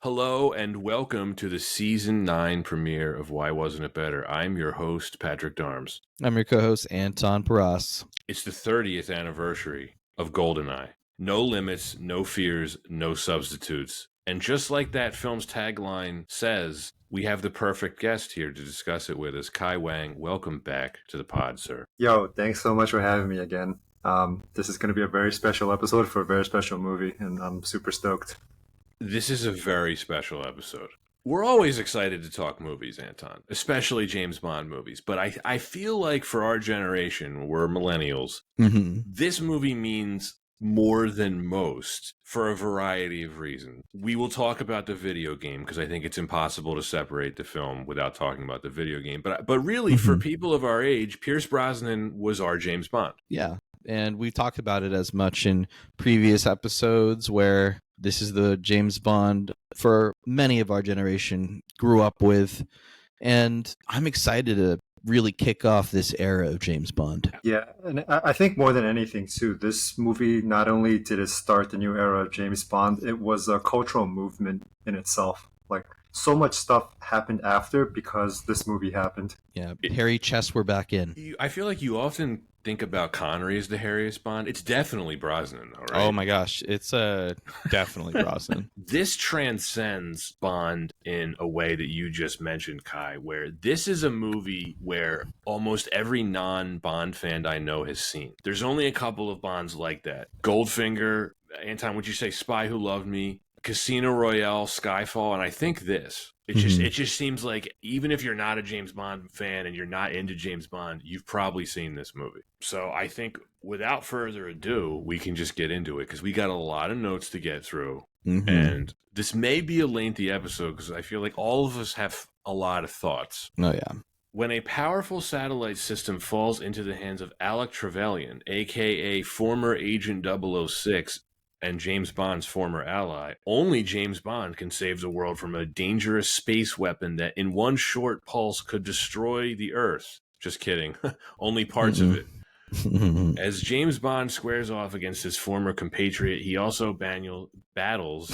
Hello and welcome to the season 9 premiere of Why Wasn't It Better? I'm your host, Patrick Darms. I'm your co-host, Anton Paras. It's the 30th anniversary of GoldenEye. No limits, no fears, no substitutes. And just like that film's tagline says, we have the perfect guest here to discuss it with us. Kai Wang, welcome back to the pod, sir. Yo, thanks so much for having me again. This is going to be a very special episode for a very special movie, and I'm super stoked. This is a very special episode. We're always excited to talk movies, Anton, especially James Bond movies. But I feel like for our generation, we're millennials, this movie means more than most for a variety of reasons. We will talk about the video game because I think it's impossible to separate the film without talking about the video game. But really, for people of our age, Pierce Brosnan was our James Bond. Yeah, and we've talked about it as much in previous episodes where this is the James Bond for many of our generation grew up with. And I'm excited to really kick off this era of James Bond. Yeah, and I think more than anything, too, this movie, not only did it start the new era of James Bond, it was a cultural movement in itself. Like, so much stuff happened after because this movie happened. Yeah, Harry Chess, we're back in. I feel like you often think about Connery as the hairiest Bond. It's definitely Brosnan, all right? Oh my gosh, it's definitely Brosnan. This transcends Bond in a way that you just mentioned, Kai, where this is a movie where almost every non-Bond fan I know has seen. There's only a couple of Bonds like that. Goldfinger, Anton, would you say Spy Who Loved Me, Casino Royale, Skyfall, and I think this. It just seems like even if you're not a James Bond fan and you're not into James Bond, you've probably seen this movie. So I think without further ado, we can just get into it because we got a lot of notes to get through. And this may be a lengthy episode because I feel like all of us have a lot of thoughts. Oh, yeah. When a powerful satellite system falls into the hands of Alec Trevelyan, a.k.a. former Agent 006, and James Bond's former ally, only James Bond can save the world from a dangerous space weapon that in one short pulse could destroy the Earth. Just kidding. Only parts of it. As James Bond squares off against his former compatriot, he also battles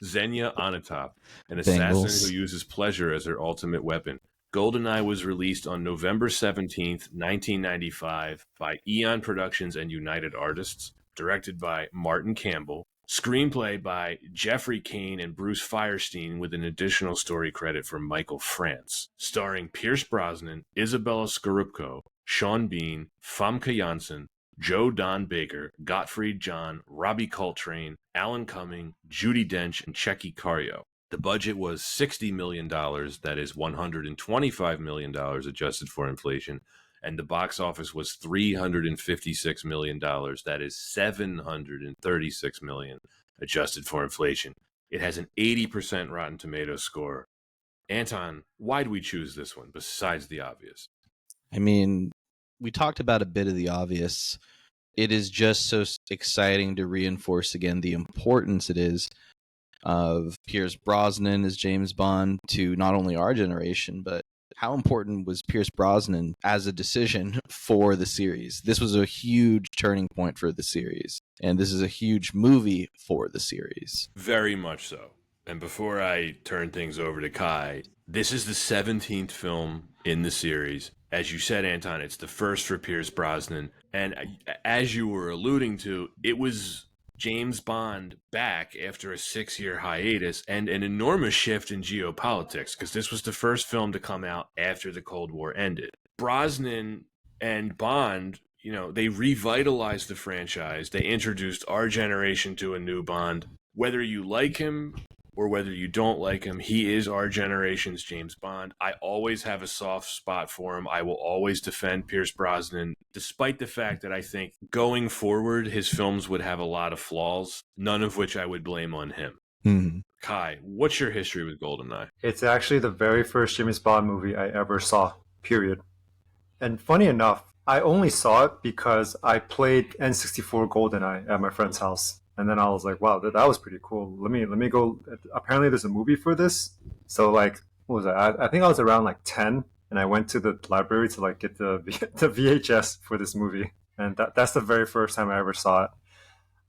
Xenia Onatopp, an assassin who uses pleasure as her ultimate weapon. GoldenEye was released on November 17th, 1995 by Eon Productions and United Artists. Directed by Martin Campbell, screenplay by Jeffrey Kane and Bruce Firestein with an additional story credit from Michael France, starring Pierce Brosnan, Isabella Scorupco, Sean Bean, Famke Janssen, Joe Don Baker, Gottfried John, Robbie Coltrane, Alan Cumming, Judi Dench, and Checky Cario. The budget was $60 million, that is $125 million adjusted for inflation, and the box office was $356 million. That is $736 million adjusted for inflation. It has an 80% Rotten Tomatoes score. Anton, why do we choose this one besides the obvious? I mean, we talked about a bit of the obvious. It is just so exciting to reinforce again the importance it is of Pierce Brosnan as James Bond to not only our generation, but how important was Pierce Brosnan as a decision for the series? This was a huge turning point for the series, and this is a huge movie for the series. Very much so. And before I turn things over to Kai, this is the 17th film in the series. As you said, Anton, it's the first for Pierce Brosnan. And as you were alluding to, it was James Bond back after a 6-year hiatus and an enormous shift in geopolitics because this was the first film to come out after the Cold War ended. Brosnan and Bond, they revitalized the franchise. They introduced our generation to a new Bond. Whether you like him or whether you don't like him, he is our generation's James Bond. I always have a soft spot for him. I will always defend Pierce Brosnan, despite the fact that I think going forward, his films would have a lot of flaws, none of which I would blame on him. Kai, what's your history with GoldenEye? It's actually the very first James Bond movie I ever saw, period. And funny enough, I only saw it because I played N64 GoldenEye at my friend's house. And then I was like, wow, that was pretty cool. Let me go. Apparently there's a movie for this. So like, what was that? I think I was around like 10 and I went to the library to like get the VHS for this movie. And that's the very first time I ever saw it.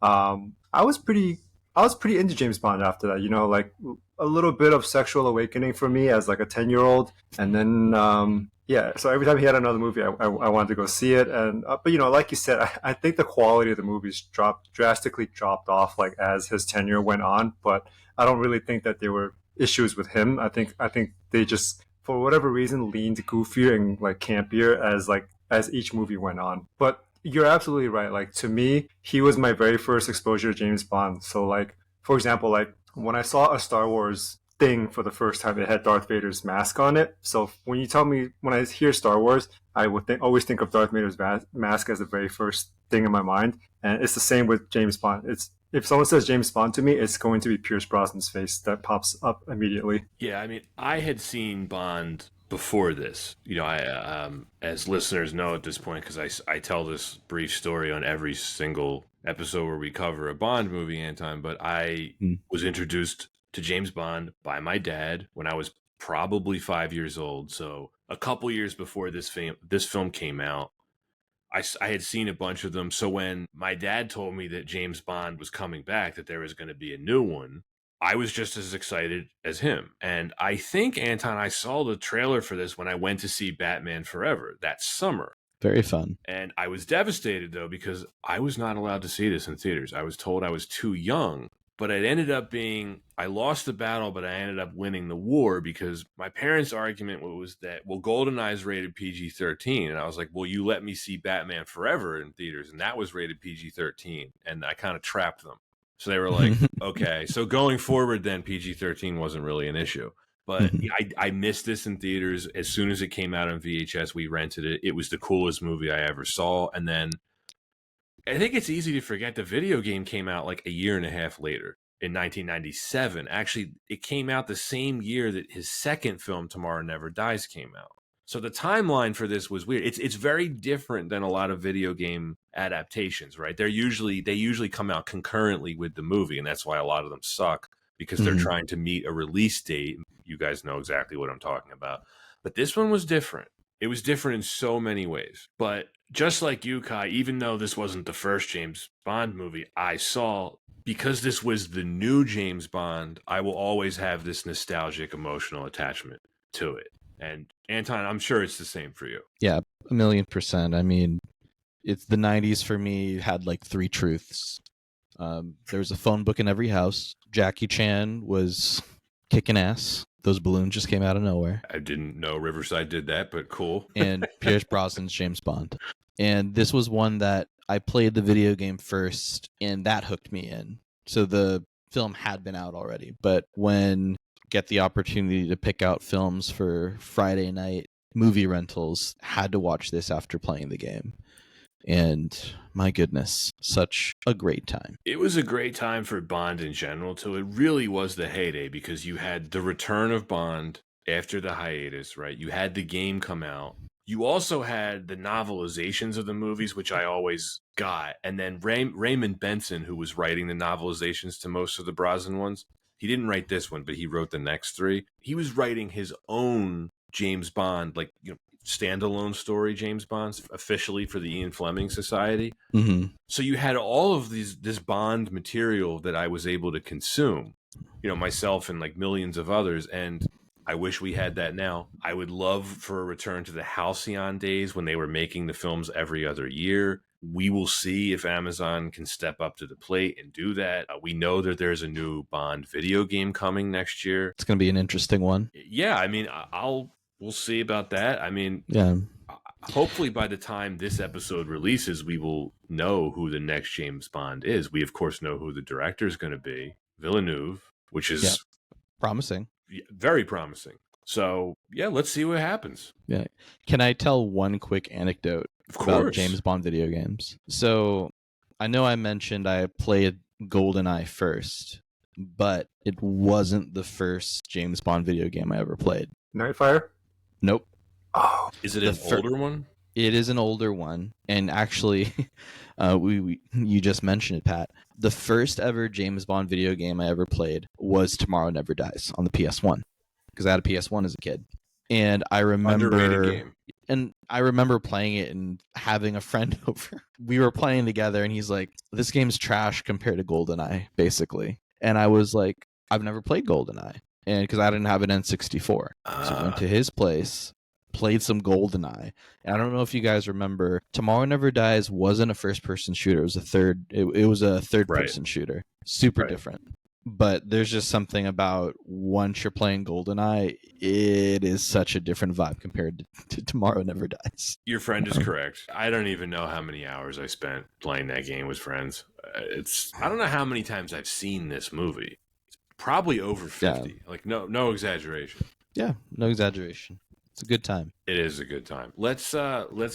I was pretty I was pretty into James Bond after that. You know, like a little bit of sexual awakening for me as like a 10-year-old, and then yeah. So every time he had another movie, I wanted to go see it. And but you know, like you said, I think the quality of the movies drastically dropped off like as his tenure went on. But I don't really think that there were issues with him. I think they just for whatever reason leaned goofier and like campier as each movie went on. But you're absolutely right. Like to me, he was my very first exposure to James Bond. So like for example, like when I saw a Star Wars thing for the first time, it had Darth Vader's mask on it. So when you tell me when I hear Star Wars, I would always think of Darth Vader's mask as the very first thing in my mind. And it's the same with James Bond. It's if someone says James Bond to me, it's going to be Pierce Brosnan's face that pops up immediately. Yeah, I mean, I had seen Bond before this. You know, I as listeners know at this point, because I tell this brief story on every single episode where we cover a Bond movie, Anton. But I was introduced to James Bond by my dad when I was probably 5 years old. So a couple years before this film came out. I had seen a bunch of them. So when my dad told me that James Bond was coming back, that there was going to be a new one, I was just as excited as him. And I think, Anton, I saw the trailer for this when I went to see Batman Forever that summer. Very fun. And I was devastated, though, because I was not allowed to see this in theaters. I was told I was too young. But it ended up being, I lost the battle, but I ended up winning the war because my parents' argument was that, well, GoldenEye is rated PG-13. And I was like, well, you let me see Batman Forever in theaters, and that was rated PG-13. And I kind of trapped them. So they were like, okay. So going forward, then PG-13 wasn't really an issue. But I missed this in theaters. As soon as it came out on VHS, we rented it. It was the coolest movie I ever saw. And then I think it's easy to forget the video game came out like a year and a half later in 1997. Actually, it came out the same year that his second film, Tomorrow Never Dies, came out. So the timeline for this was weird. It's very different than a lot of video game adaptations, right? They usually come out concurrently with the movie, and that's why a lot of them suck because they're trying to meet a release date. You guys know exactly what I'm talking about. But this one was different. It was different in so many ways. But just like you, Kai, even though this wasn't the first James Bond movie I saw, because this was the new James Bond, I will always have this nostalgic, emotional attachment to it. And Anton, I'm sure it's the same for you. Yeah, 1,000,000%. I mean, it's the 90s for me had like three truths. There was a phone book in every house. Jackie Chan was kicking ass. Those balloons just came out of nowhere. I didn't know Riverside did that, but cool. And Pierce Brosnan's James Bond. And this was one that I played the video game first, and that hooked me in. So the film had been out already. But when I get the opportunity to pick out films for Friday night movie rentals, had to watch this after playing the game. And my goodness, such a great time. It was a great time for Bond in general, too. It really was the heyday because you had the return of Bond after the hiatus, right? You had the game come out. You also had the novelizations of the movies, which I always got. And then Raymond Benson, who was writing the novelizations to most of the Brosnan ones, he didn't write this one, but he wrote the next three. He was writing his own James Bond, like, you know, standalone story James Bond's officially for the Ian Fleming Society. So you had all of this Bond material that I was able to consume, you know, myself and like millions of others. And I wish we had that now. I would love for a return to the Halcyon days when they were making the films every other year. We will see if Amazon can step up to the plate and do that. We know that there's a new Bond video game coming next year. It's going to be an interesting one. Yeah, I mean, we'll see about that. I mean, yeah. Hopefully by the time this episode releases, we will know who the next James Bond is. We, of course, know who the director is going to be, Villeneuve, which is promising. Very promising. So, yeah, let's see what happens. Yeah. Can I tell one quick anecdote about James Bond video games? So, I know I mentioned I played GoldenEye first, but it wasn't the first James Bond video game I ever played. Nightfire? Nope. Oh, is it an older one? It is an older one, and actually, you just mentioned it, Pat. The first ever James Bond video game I ever played was Tomorrow Never Dies on the PS1, because I had a PS1 as a kid, and I remember playing it and having a friend over. We were playing together, and he's like, "This game's trash compared to GoldenEye," basically. And I was like, I've never played GoldenEye, and because I didn't have an N64, so I went to his place, played some GoldenEye. And I don't know if you guys remember, Tomorrow Never Dies wasn't a first-person shooter. It was a third-person shooter. Super different. But there's just something about once you're playing GoldenEye, it is such a different vibe compared to Tomorrow Never Dies. Your friend is correct. I don't even know how many hours I spent playing that game with friends. I don't know how many times I've seen this movie. It's probably over 50. Yeah. Like no exaggeration. Yeah, no exaggeration. It's a good time. It is a good time. Let's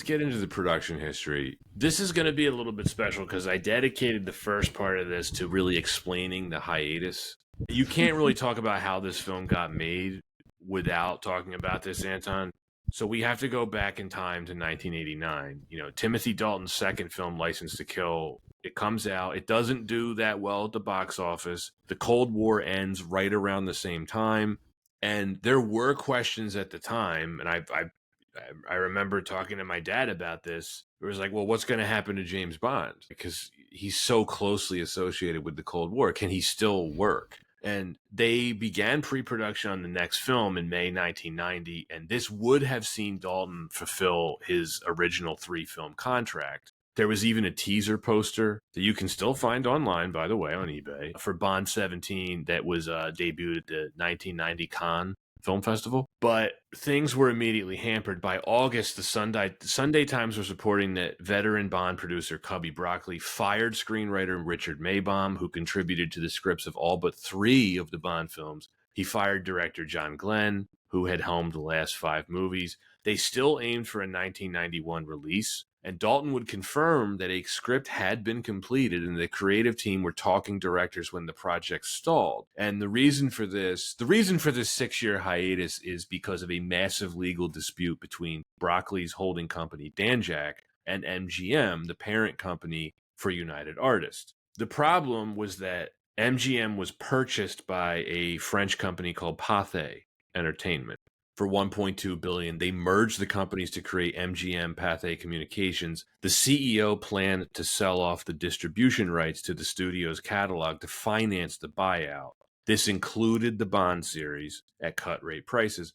get into the production history. This is going to be a little bit special because I dedicated the first part of this to really explaining the hiatus. You can't really talk about how this film got made without talking about this, Anton. So we have to go back in time to 1989. You know, Timothy Dalton's second film, License to Kill, it comes out. It doesn't do that well at the box office. The Cold War ends right around the same time. And there were questions at the time, and I remember talking to my dad about this. It was like, well, what's going to happen to James Bond? Because he's so closely associated with the Cold War. Can he still work? And they began pre-production on the next film in May 1990, and this would have seen Dalton fulfill his original 3-film contract. There was even a teaser poster that you can still find online, by the way, on eBay, for Bond 17 that was debuted at the 1990 Cannes Film Festival. But things were immediately hampered. By August, the Sunday Times was reporting that veteran Bond producer Cubby Broccoli fired screenwriter Richard Maybaum, who contributed to the scripts of all but 3 of the Bond films. He fired director John Glenn, who had helmed the last 5 movies. They still aimed for a 1991 release. And Dalton would confirm that a script had been completed and the creative team were talking directors when the project stalled. And the reason for this 6-year hiatus is because of a massive legal dispute between Broccoli's holding company, Danjaq, and MGM, the parent company for United Artists. The problem was that MGM was purchased by a French company called Pathé Entertainment for $1.2 billion. They merged the companies to create MGM Pathé Communications. The CEO planned to sell off the distribution rights to the studio's catalog to finance the buyout. This included the Bond series at cut rate prices.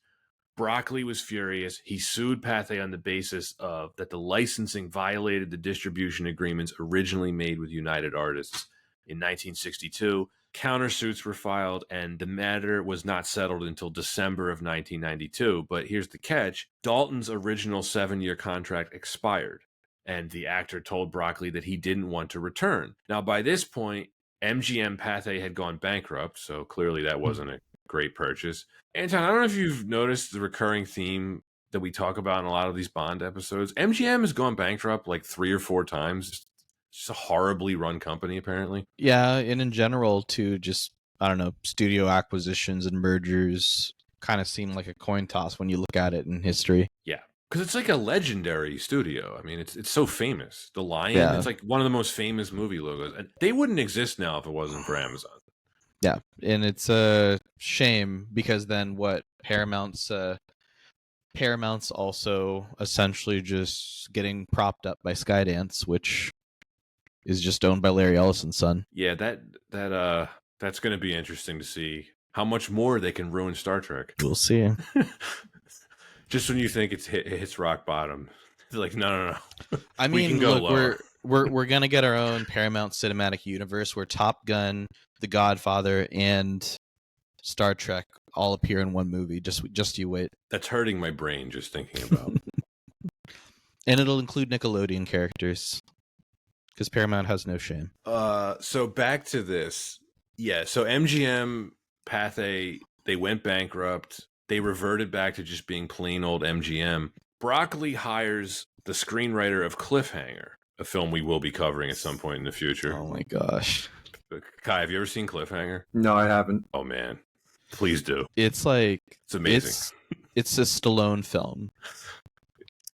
Broccoli was furious. He sued Pathé on the basis of that the licensing violated the distribution agreements originally made with United Artists. In 1962, countersuits were filed, and the matter was not settled until December of 1992. But here's the catch. Dalton's original 7-year contract expired, and the actor told Broccoli that he didn't want to return. Now, by this point, MGM Pathé had gone bankrupt, so clearly that wasn't a great purchase. Anton, I don't know if you've noticed the recurring theme that we talk about in a lot of these Bond episodes. MGM has gone bankrupt like 3 or 4 times. It's a horribly run company, apparently. Yeah, and in general, too, just, I don't know, studio acquisitions and mergers kind of seem like a coin toss when you look at it in history. Yeah, because it's like a legendary studio. I mean, it's so famous. The Lion, It's like one of the most famous movie logos. And they wouldn't exist now if it wasn't for Amazon. Yeah, and it's a shame because then what Paramount's also essentially just getting propped up by Skydance, which is just owned by Larry Ellison's son. Yeah, that's going to be interesting to see how much more they can ruin Star Trek. We'll see. Just when you think it hits rock bottom, they're like, no. I mean, look, we're gonna get our own Paramount Cinematic Universe where Top Gun, The Godfather, and Star Trek all appear in one movie. Just you wait. That's hurting my brain just thinking about. And it'll include Nickelodeon characters. Because Paramount has no shame. So back to this. Yeah, so MGM, Pathé, they went bankrupt. They reverted back to just being plain old MGM. Broccoli hires the screenwriter of Cliffhanger, a film we will be covering at some point in the future. Oh my gosh. Kai, have you ever seen Cliffhanger? No, I haven't. Oh man, please do. It's amazing. It's a Stallone film.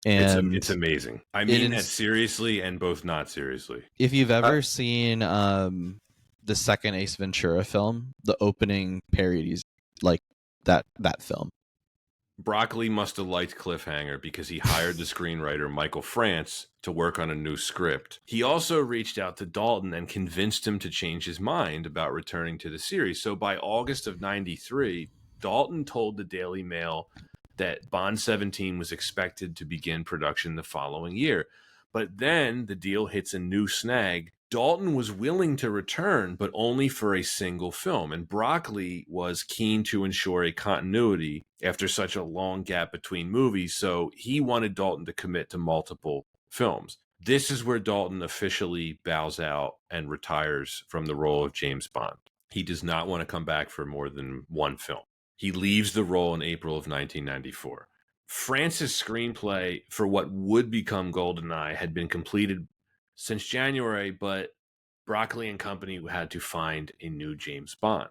And it's amazing. I mean that seriously and both not seriously. If you've ever seen the second Ace Ventura film, the opening parodies like that film. Broccoli must have liked Cliffhanger because he hired the screenwriter Michael France to work on a new script. He also reached out to Dalton and convinced him to change his mind about returning to the series. So by August of 93, Dalton told the Daily Mail that Bond 17 was expected to begin production the following year. But then the deal hits a new snag. Dalton was willing to return, but only for a single film, and Broccoli was keen to ensure a continuity after such a long gap between movies, so he wanted Dalton to commit to multiple films. This is where Dalton officially bows out and retires from the role of James Bond. He does not want to come back for more than one film. He leaves the role in April of 1994. France's screenplay for what would become GoldenEye had been completed since January, but Broccoli and company had to find a new James Bond.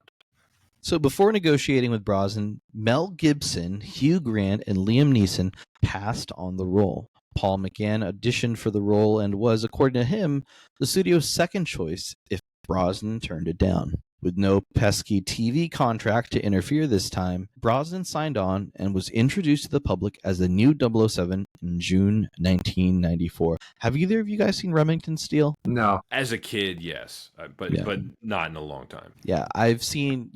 So before negotiating with Brosnan, Mel Gibson, Hugh Grant, and Liam Neeson passed on the role. Paul McGann auditioned for the role and was, according to him, the studio's second choice if Brosnan turned it down. With no pesky TV contract to interfere this time, Brosnan signed on and was introduced to the public as the new 007 in June 1994. Have either of you guys seen Remington Steele? No. As a kid, yes, but not in a long time. Yeah, I've seen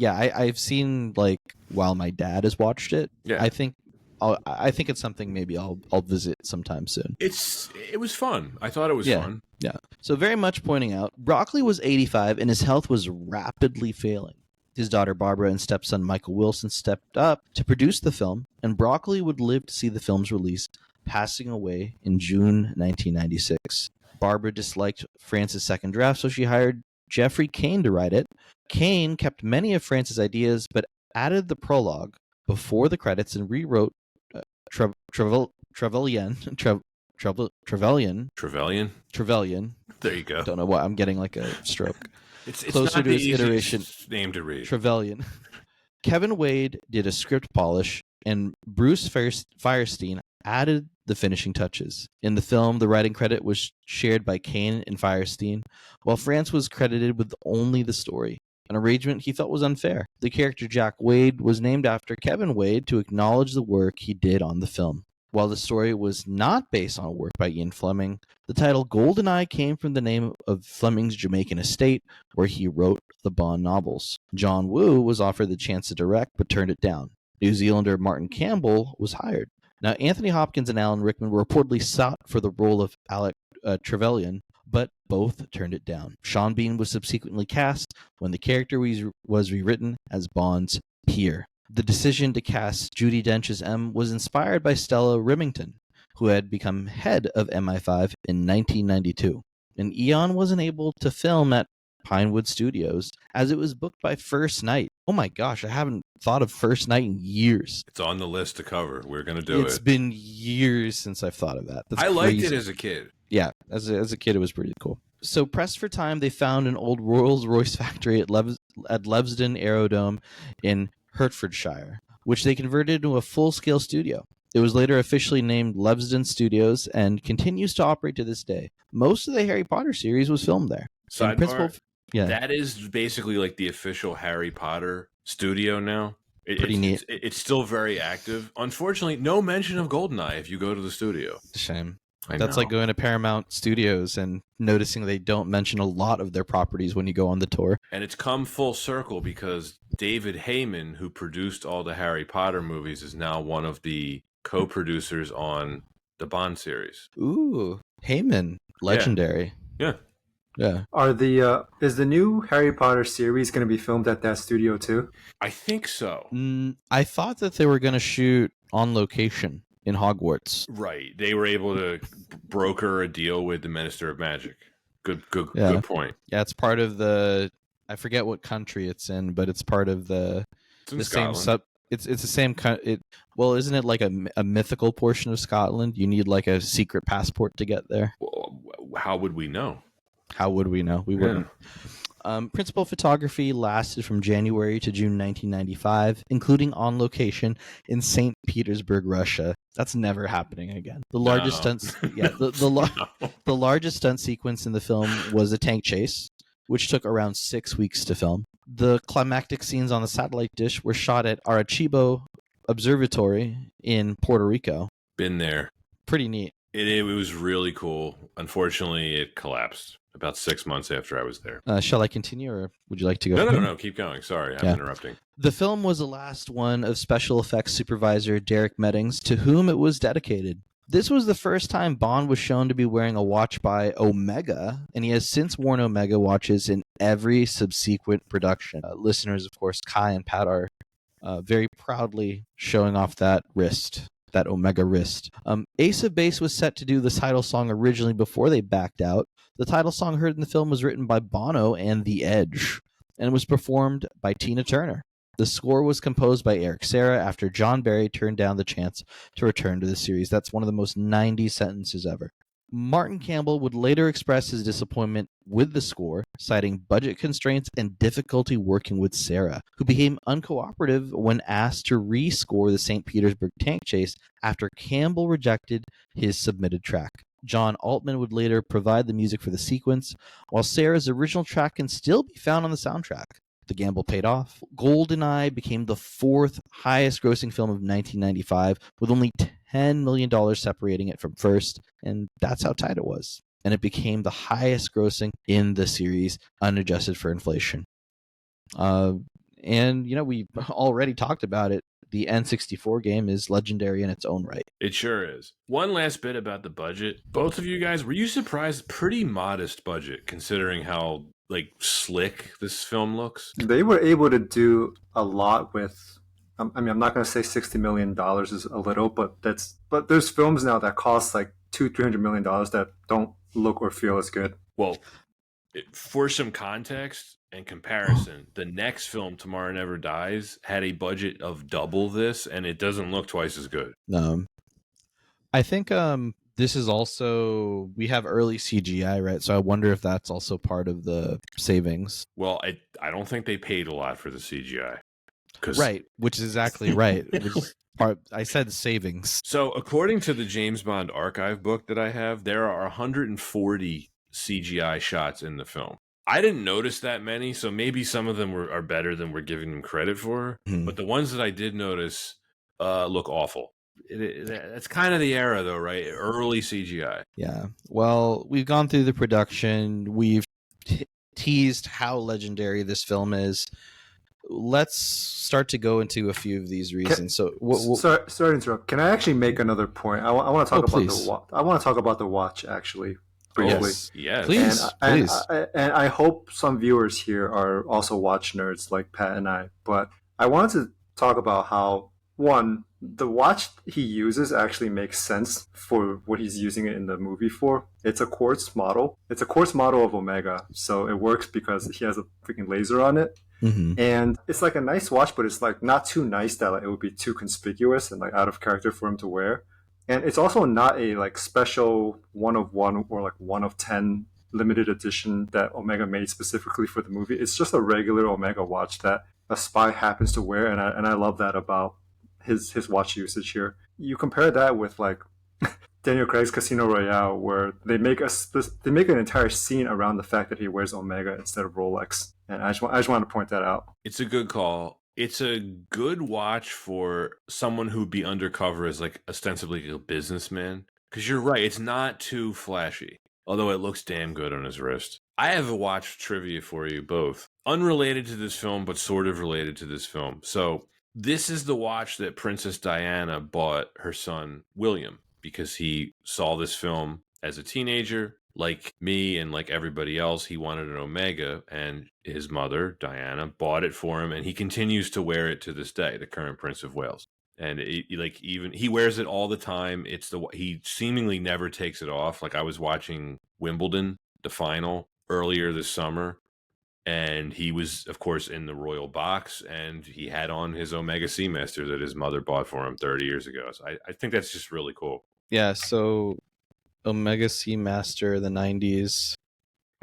like while my dad has watched it. Yeah. I think it's something maybe I'll visit sometime soon. It was fun. I thought it was fun. Yeah. So very much pointing out, Broccoli was 85 and his health was rapidly failing. His daughter Barbara and stepson Michael Wilson stepped up to produce the film, and Broccoli would live to see the film's release, passing away in June 1996. Barbara disliked France's second draft, so she hired Jeffrey Kane to write it. Kane kept many of France's ideas, but added the prologue before the credits and rewrote Trevelyan. There you go. Don't know why I'm getting like a stroke. It's closer not to the his iteration. Name to read. Trevelyan. Kevin Wade did a script polish, and Bruce Firestein added the finishing touches. In the film, the writing credit was shared by Kane and Firestein, while France was credited with only the story. An arrangement he felt was unfair. The character Jack Wade was named after Kevin Wade to acknowledge the work he did on the film. While the story was not based on a work by Ian Fleming, the title GoldenEye came from the name of Fleming's Jamaican estate, where he wrote the Bond novels. John Woo was offered the chance to direct, but turned it down. New Zealander Martin Campbell was hired. Now, Anthony Hopkins and Alan Rickman were reportedly sought for the role of Alec Trevelyan, but both turned it down. Sean Bean was subsequently cast when the character was rewritten as Bond's peer. The decision to cast Judi Dench as M was inspired by Stella Remington, who had become head of MI5 in 1992. And Eon wasn't able to film at Pinewood Studios as it was booked by First Night. Oh my gosh, I haven't thought of First Night in years. It's on the list to cover. We're going to do it. It's been years since I've thought of that. That's liked crazy. it as a kid. Yeah, as a kid, it was pretty cool. So pressed for time, they found an old Rolls-Royce factory at Levesden Aerodrome in Hertfordshire, which they converted into a full-scale studio. It was later officially named Levesden Studios and continues to operate to this day. Most of the Harry Potter series was filmed there. Sidebar, that is basically like the official Harry Potter studio now. Pretty neat. It's still very active. Unfortunately, no mention of GoldenEye if you go to the studio. Shame. I That's know. like going to Paramount Studios and noticing they don't mention a lot of their properties when you go on the tour. And it's come full circle because David Heyman, who produced all the Harry Potter movies, is now one of the co-producers on the Bond series. Ooh, Heyman, legendary. Yeah. Yeah. Is the new Harry Potter series going to be filmed at that studio too? I think so. I thought that they were going to shoot on location in Hogwarts. Right. They were able to broker a deal with the Minister of Magic. Good point. Yeah, it's part of I forget what country it's in, but it's part of It's in Scotland. same it's the same well, isn't it like a mythical portion of Scotland? You need like a secret passport to get there. Well, how would we know? How would we know? We wouldn't. Principal photography lasted from January to June 1995, including on location in St. Petersburg, Russia. That's never happening again. The largest stunts, the largest stunt sequence in the film was a tank chase, which took around 6 weeks to film. The climactic scenes on the satellite dish were shot at Arecibo, observatory in Puerto Rico. Been there. Pretty neat. It was really cool. Unfortunately, it collapsed about 6 months after I was there. Shall I continue, or would you like to go? No. Keep going. Sorry, I'm interrupting. The film was the last one of special effects supervisor Derek Mettings, to whom it was dedicated. This was the first time Bond was shown to be wearing a watch by Omega, and he has since worn Omega watches in every subsequent production. Listeners, of course, Kai and Pat are very proudly showing off that wrist. That Omega wrist. Ace of Base was set to do the title song originally before they backed out. The title song heard in the film was written by Bono and The Edge, and it was performed by Tina Turner. The score was composed by Eric Serra after John Barry turned down the chance to return to the series. That's one of the most 90s sentences ever. Martin Campbell would later express his disappointment with the score, citing budget constraints and difficulty working with Sarah, who became uncooperative when asked to rescore the St. Petersburg tank chase after Campbell rejected his submitted track. John Altman would later provide the music for the sequence, while Sarah's original track can still be found on the soundtrack. The gamble paid off. GoldenEye became the fourth highest grossing film of 1995, with only $10 million separating it from first, and that's how tight it was. And it became the highest grossing in the series, unadjusted for inflation. And, we already talked about it. The N64 game is legendary in its own right. It sure is. One last bit about the budget. Both of you guys, were you surprised? Pretty modest budget, considering how slick this film looks. They were able to do a lot with. I'm not going to say $60 million is a little, but there's films now that cost like $200-300 million that don't look or feel as good. Well, for some context and comparison, the next film, Tomorrow Never Dies, had a budget of double this, and it doesn't look twice as good. No, I think this is also, we have early CGI, right? So I wonder if that's also part of the savings. Well, I don't think they paid a lot for the CGI. Right, which is exactly right. I said savings. So according to the James Bond archive book that I have, there are 140 CGI shots in the film. I didn't notice that many, so maybe some of them are better than we're giving them credit for. But the ones that I did notice look awful. That's kind of the era, though, right? Early CGI. Yeah. Well, we've gone through the production. We've teased how legendary this film is. Let's start to go into a few of these reasons. Sorry to interrupt. Can I actually make another point? I want to talk about the watch. I want to talk about the watch actually briefly. Yes. Please. And I hope some viewers here are also watch nerds like Pat and I. But I wanted to talk about how, one, the watch he uses actually makes sense for what he's using it in the movie for. It's a quartz model. It's a quartz model of Omega, so it works because he has a freaking laser on it. Mm-hmm. And it's like a nice watch, but it's like not too nice that it would be too conspicuous and like out of character for him to wear. And it's also not a like special 1 of 1 or like 1 of 10 limited edition that Omega made specifically for the movie. It's just a regular Omega watch that a spy happens to wear, and I love that about his watch usage here. You compare that with like Daniel Craig's Casino Royale, where they make an entire scene around the fact that he wears Omega instead of Rolex, and I just want to point that out. It's a good call. It's a good watch for someone who'd be undercover as like ostensibly a businessman, because you're right, it's not too flashy, although it looks damn good on his wrist. I have a watch trivia for you both, unrelated to this film but sort of related to this film. So this is the watch that Princess Diana bought her son William, because he saw this film as a teenager. Like me and like everybody else, he wanted an Omega, and his mother, Diana, bought it for him, and he continues to wear it to this day, the current Prince of Wales. And even he wears it all the time. He seemingly never takes it off. Like I was watching Wimbledon, the final, earlier this summer, and he was, of course, in the royal box, and he had on his Omega Seamaster that his mother bought for him 30 years ago. So I think that's just really cool. Yeah, so Omega Seamaster, the 90s.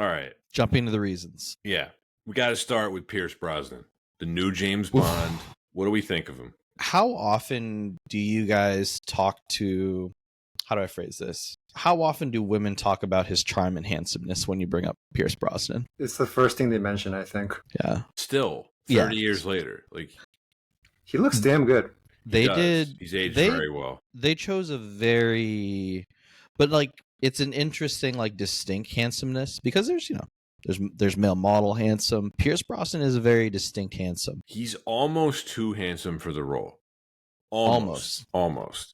All right. Jumping to the reasons. Yeah. We got to start with Pierce Brosnan, the new James Bond. What do we think of him? How often do you guys talk to, how do I phrase this? How often do women talk about his charm and handsomeness when you bring up Pierce Brosnan? It's the first thing they mention, I think. Yeah. Still, 30 years later. Like, he looks damn good. They did. He's aged They very well. they chose a very, but like it's an interesting like distinct handsomeness because there's male model handsome. Pierce Brosnan is a very distinct handsome. He's almost too handsome for the role. Almost.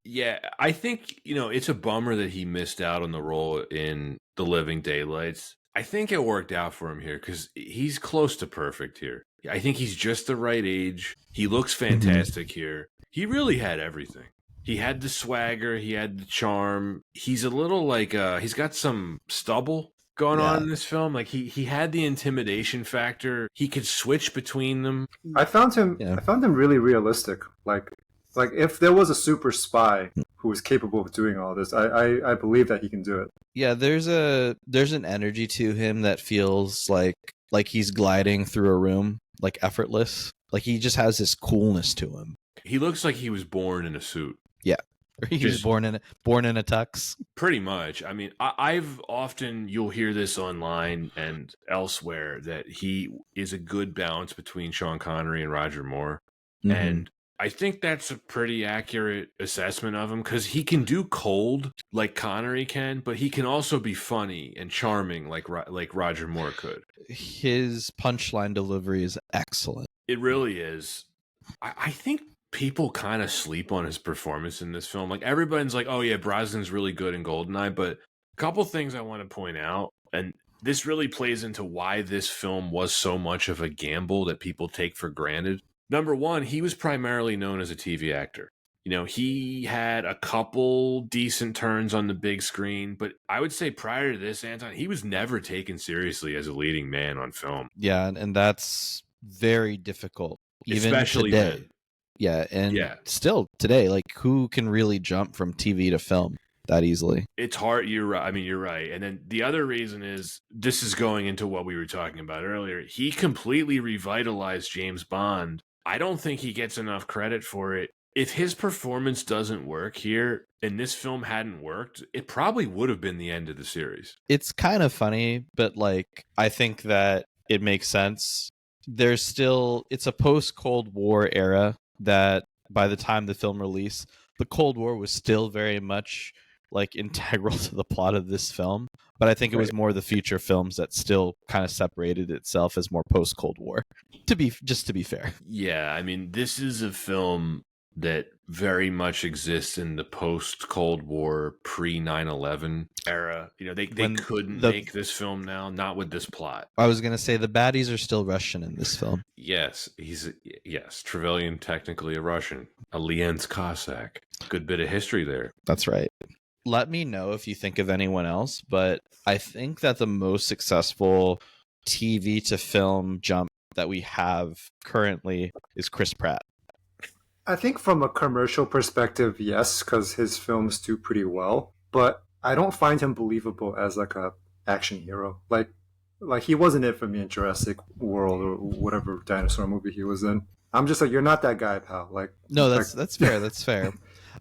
Yeah, I think, it's a bummer that he missed out on the role in The Living Daylights. I think it worked out for him here because he's close to perfect here. I think he's just the right age. He looks fantastic here. He really had everything. He had the swagger. He had the charm. He's a little like, he's got some stubble going on in this film. Like he had the intimidation factor. He could switch between them. I found him really realistic. Like if there was a super spy who was capable of doing all this, I believe that he can do it. Yeah, there's an energy to him that feels like he's gliding through a room, like effortless. Like he just has this coolness to him. He looks like he was born in a suit. Yeah. He was born in a tux. Pretty much. I mean, you'll hear this online and elsewhere that he is a good balance between Sean Connery and Roger Moore. And I think that's a pretty accurate assessment of him because he can do cold like Connery can, but he can also be funny and charming like Roger Moore could. His punchline delivery is excellent. It really is. I think people kind of sleep on his performance in this film. Like everybody's like, oh yeah, Brosnan's really good in GoldenEye, but a couple things I want to point out, and this really plays into why this film was so much of a gamble that people take for granted. Number one, he was primarily known as a TV actor. He had a couple decent turns on the big screen, but I would say prior to this, Anton, he was never taken seriously as a leading man on film. Yeah, and that's very difficult, even especially today. then. Yeah, and still today, like who can really jump from TV to film that easily? It's hard. You're right. I mean, you're right. And then the other reason is this is going into what we were talking about earlier. He completely revitalized James Bond. I don't think he gets enough credit for it. If his performance doesn't work here and this film hadn't worked, it probably would have been the end of the series. It's kind of funny, but like I think that it makes sense. It's a post-Cold War era that by the time the film released, the Cold War was still very much like integral to the plot of this film. But I think it was more the feature films that still kind of separated itself as more post-Cold War, to be fair. Yeah, I mean, this is a film that very much exists in the post-Cold War, pre-9/11 era. They couldn't make this film now, not with this plot. I was going to say the baddies are still Russian in this film. Yes, Trevelyan technically a Russian, a Lienz Cossack. Good bit of history there. That's right. Let me know if you think of anyone else, but I think that the most successful TV to film jump that we have currently is Chris Pratt. I think from a commercial perspective, yes, because his films do pretty well. But I don't find him believable as like a action hero. Like he wasn't it for me in Jurassic World or whatever dinosaur movie he was in. I'm just like, you're not that guy, pal. Like, no, that's fair. That's fair.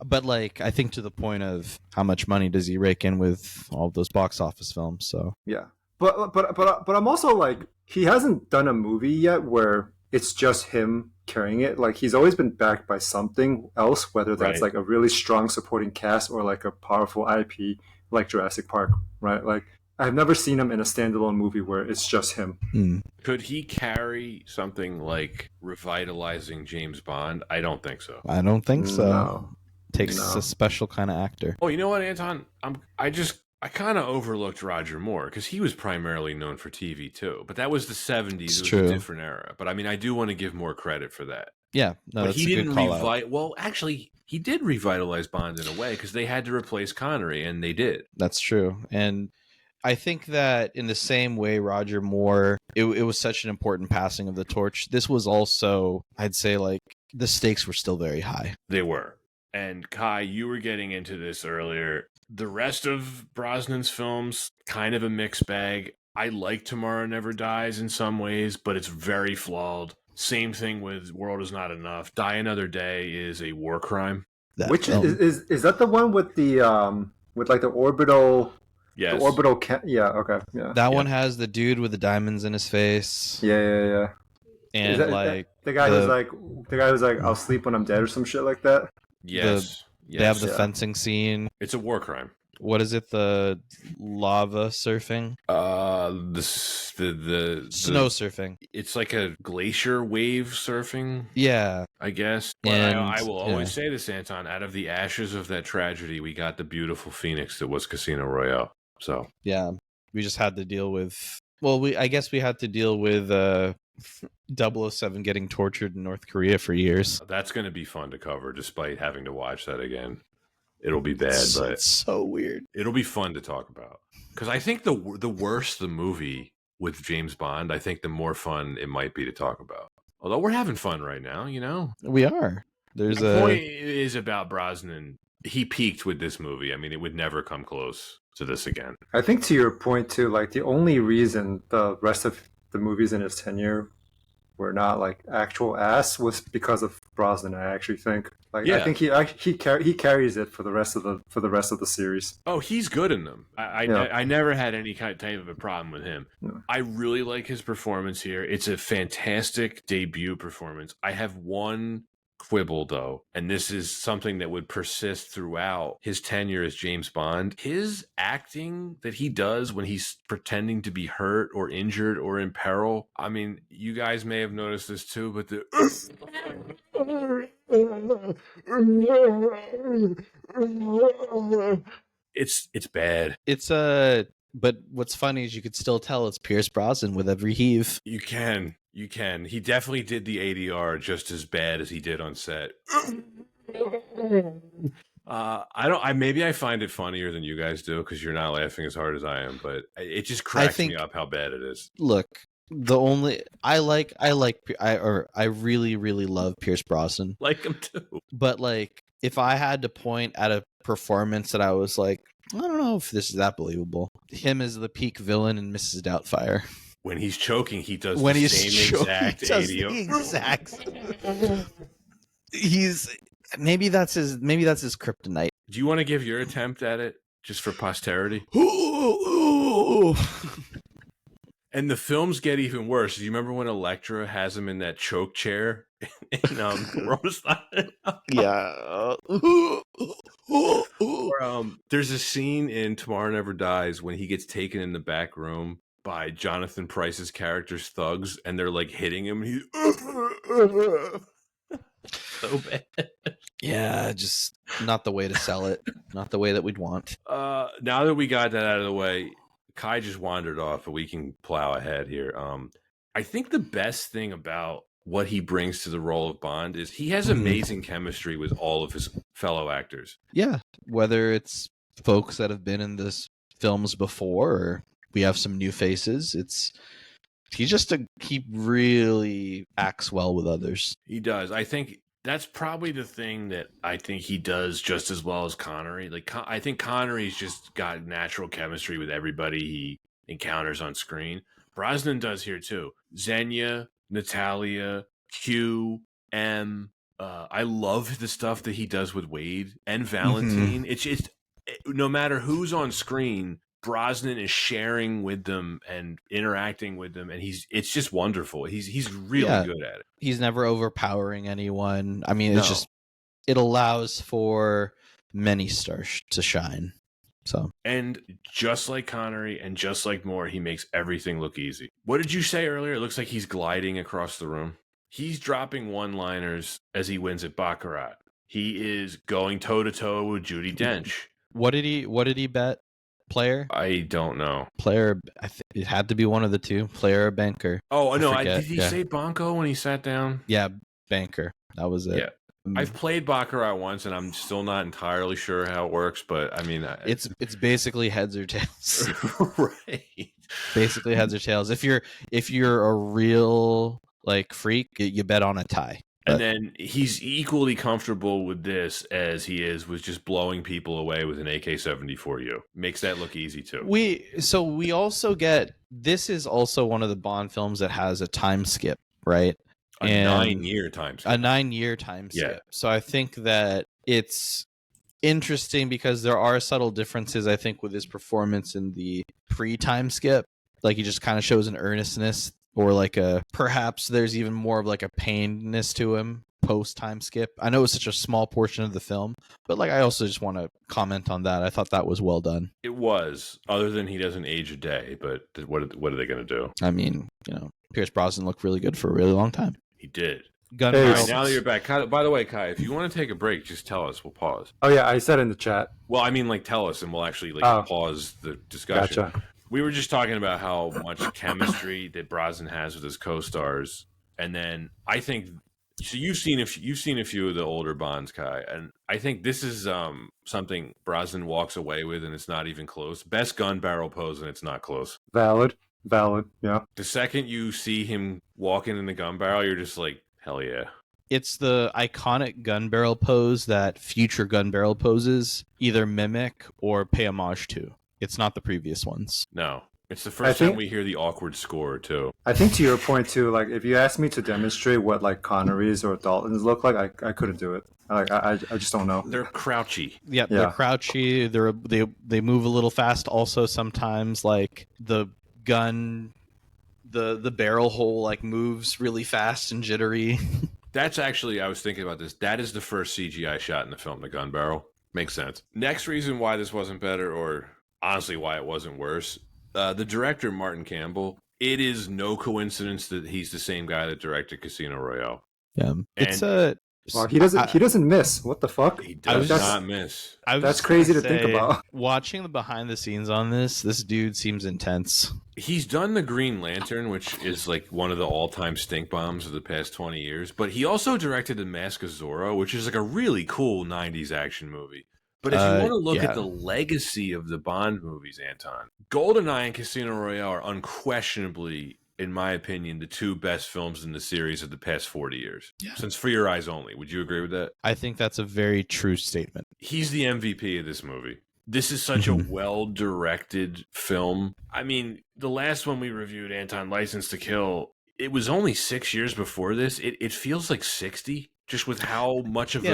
But like, I think to the point of how much money does he rake in with all of those box office films? So yeah, but I'm also like, he hasn't done a movie yet where it's just him carrying it. Like he's always been backed by something else, whether that's like a really strong supporting cast or like a powerful IP like Jurassic Park, right? Like I've never seen him in a standalone movie where it's just him. Could he carry something like revitalizing James Bond? I don't think so. I don't think so. No. Takes a special kind of actor. Oh, you know what, Anton? I kind of overlooked Roger Moore because he was primarily known for TV too. But that was the 70s. It's it was true. A different era. But I mean, I do want to give more credit for that. Yeah, no, but that's he a didn't good call out. Well, actually, he did revitalize Bond in a way because they had to replace Connery, and they did. That's true. And I think that in the same way Roger Moore, it was such an important passing of the torch. This was also, I'd say, like the stakes were still very high. They were. And Kai, you were getting into this earlier. The rest of Brosnan's films, kind of a mixed bag. I like Tomorrow Never Dies in some ways, but it's very flawed. Same thing with World Is Not Enough. Die Another Day is a war crime. Which is that the one with the with like the orbital? Yes. The orbital. Yeah. Okay. Yeah. That one has the dude with the diamonds in his face. Yeah. And The guy who's like, I'll sleep when I'm dead or some shit like that. Yes. They have the yeah. fencing scene. It's a war crime. What is it? The lava surfing? The Snow surfing. It's like a glacier wave surfing, Yeah. I guess. But And I will always say this, Anton. Out of the ashes of that tragedy, we got the beautiful phoenix that was Casino Royale. So yeah, we just had to deal with. Well, I guess we had to deal with 007 getting tortured in North Korea for years. that's going to be fun to cover, despite having to watch that again. It'll be bad, but it's so weird. It'll be fun to talk about. Because I think the worse the movie with James Bond, I think the more fun it might be to talk about. Although we're having fun right now, you know? We are. There's The point is about Brosnan. He peaked with this movie. I mean, it would never come close to this again. I think to your point too, like the only reason the rest of the movies in his tenure were not like actual ass was because of Brosnan. I actually think, like, Yeah. I think he carries it for the rest of the series. Oh, he's good in them. Yeah. I never had any type of a problem with him. No. I really like his performance here. It's a fantastic debut performance. I have one quibble though, and this is something that would persist throughout his tenure as James Bond. His acting that he does when he's pretending to be hurt or injured or in peril. I mean, you guys may have noticed this too, but it's bad. It's but what's funny is you could still tell it's Pierce Brosnan with every heave. You can. He definitely did the ADR just as bad as he did on set. Maybe I find it funnier than you guys do because you're not laughing as hard as I am, but it just cracks me up how bad it is. Look, I really, really love Pierce Brosnan. Like him too. But like, if I had to point at a performance that I was like, I don't know if this is that believable. Him as the peak villain in Mrs. Doubtfire. When he's choking, he does When the he's same exact the ADR. exact. Maybe that's his kryptonite. Do you want to give your attempt at it just for posterity? And the films get even worse. Do you remember when Elektra has him in that choke chair in Rosenstein? Yeah. Or, there's a scene in Tomorrow Never Dies when he gets taken in the back room by Jonathan Pryce's character's thugs, and they're like hitting him. And he's so bad. Yeah, just not the way to sell it. Not the way that we'd want. Now that we got that out of the way, Kai just wandered off, but we can plow ahead here. I think the best thing about what he brings to the role of Bond is he has amazing chemistry with all of his fellow actors. Yeah, whether it's folks that have been in this films before or we have some new faces, he really acts well with others. He does. I think that's probably the thing that I think he does just as well as Connery. Like, I think Connery's just got natural chemistry with everybody he encounters on screen. Brosnan does here too. Xenia, Natalia, Q, M. I love the stuff that he does with Wade and Valentine. It's no matter who's on screen, Brosnan is sharing with them and interacting with them, and it's just wonderful. He's really good at it. He's never overpowering anyone. I mean, it allows for many stars to shine. So, and just like Connery and just like Moore, he makes everything look easy. What did you say earlier? It looks like he's gliding across the room. He's dropping one-liners as he wins at Baccarat. He is going toe-to-toe with Judi Dench. What did he bet? Player? I don't know. Player, it had to be one of the two. Player or banker. Oh, no. Did he say Banco when he sat down? Yeah, banker. That was it. Yeah. I've played Baccarat once, and I'm still not entirely sure how it works, but I mean... It's basically heads or tails. Right. Basically heads or tails. If you're a real freak, you bet on a tie. And then he's equally comfortable with this as he is with just blowing people away with an AK-74U. Makes that look easy too. We also get, this is also one of the Bond films that has a time skip, right? A 9-year time skip. A 9-year time skip. Yeah. So I think that it's interesting because there are subtle differences, I think, with his performance in the pre-time skip. Like, he just kind of shows an earnestness or like perhaps there's even more of like a painness to him post time skip. I know it's such a small portion of the film, but like I also just want to comment on that. I thought that was well done. It was, other than he doesn't age a day, but what are they going to do? I mean, Pierce Brosnan looked really good for a really long time. He did. Gun Hey, barrel. Now that you're back, Kai, by the way, Kai, if you want to take a break, just tell us. We'll pause. Oh yeah, I said in the chat. Well, I mean, like, tell us, and we'll actually pause the discussion. Gotcha. We were just talking about how much chemistry that Brosnan has with his co-stars, and then I think so. You've seen a few of the older Bonds, Kai, and I think this is something Brosnan walks away with, and it's not even close. Best gun barrel pose, and it's not close. Valid. Yeah. The second you see him walking in the gun barrel, you're just like, hell yeah. It's the iconic gun barrel pose that future gun barrel poses either mimic or pay homage to. It's not the previous ones. No. It's the first time we hear the awkward score, too. I think to your point, too, like, if you asked me to demonstrate what, like, Connery's or Dalton's look like, I couldn't do it. Like, I just don't know. They're crouchy. Yep, yeah. They're crouchy. They move a little fast. Also, sometimes, like, the gun, the barrel hole, like, moves really fast and jittery. That's actually, I was thinking about this. That is the first CGI shot in the film, the gun barrel. Makes sense. Next reason why this wasn't better, or honestly why it wasn't worse, the director, Martin Campbell, it is no coincidence that he's the same guy that directed Casino Royale. Yeah. Well, he doesn't miss. What the fuck? He does not miss. That's crazy to think about. Watching the behind the scenes on this dude seems intense. He's done the Green Lantern, which is like one of the all-time stink bombs of the past 20 years. But he also directed The Mask of Zorro, which is like a really cool 90s action movie. But if you want to look at the legacy of the Bond movies, Anton, GoldenEye and Casino Royale are unquestionably, in my opinion, the two best films in the series of the past 40 years. Yeah. Since For Your Eyes Only. Would you agree with that? I think that's a very true statement. He's the MVP of this movie. This is such a well-directed film. I mean, the last one we reviewed, Anton, License to Kill, it was only 6 years before this. It feels like 60, just with how much of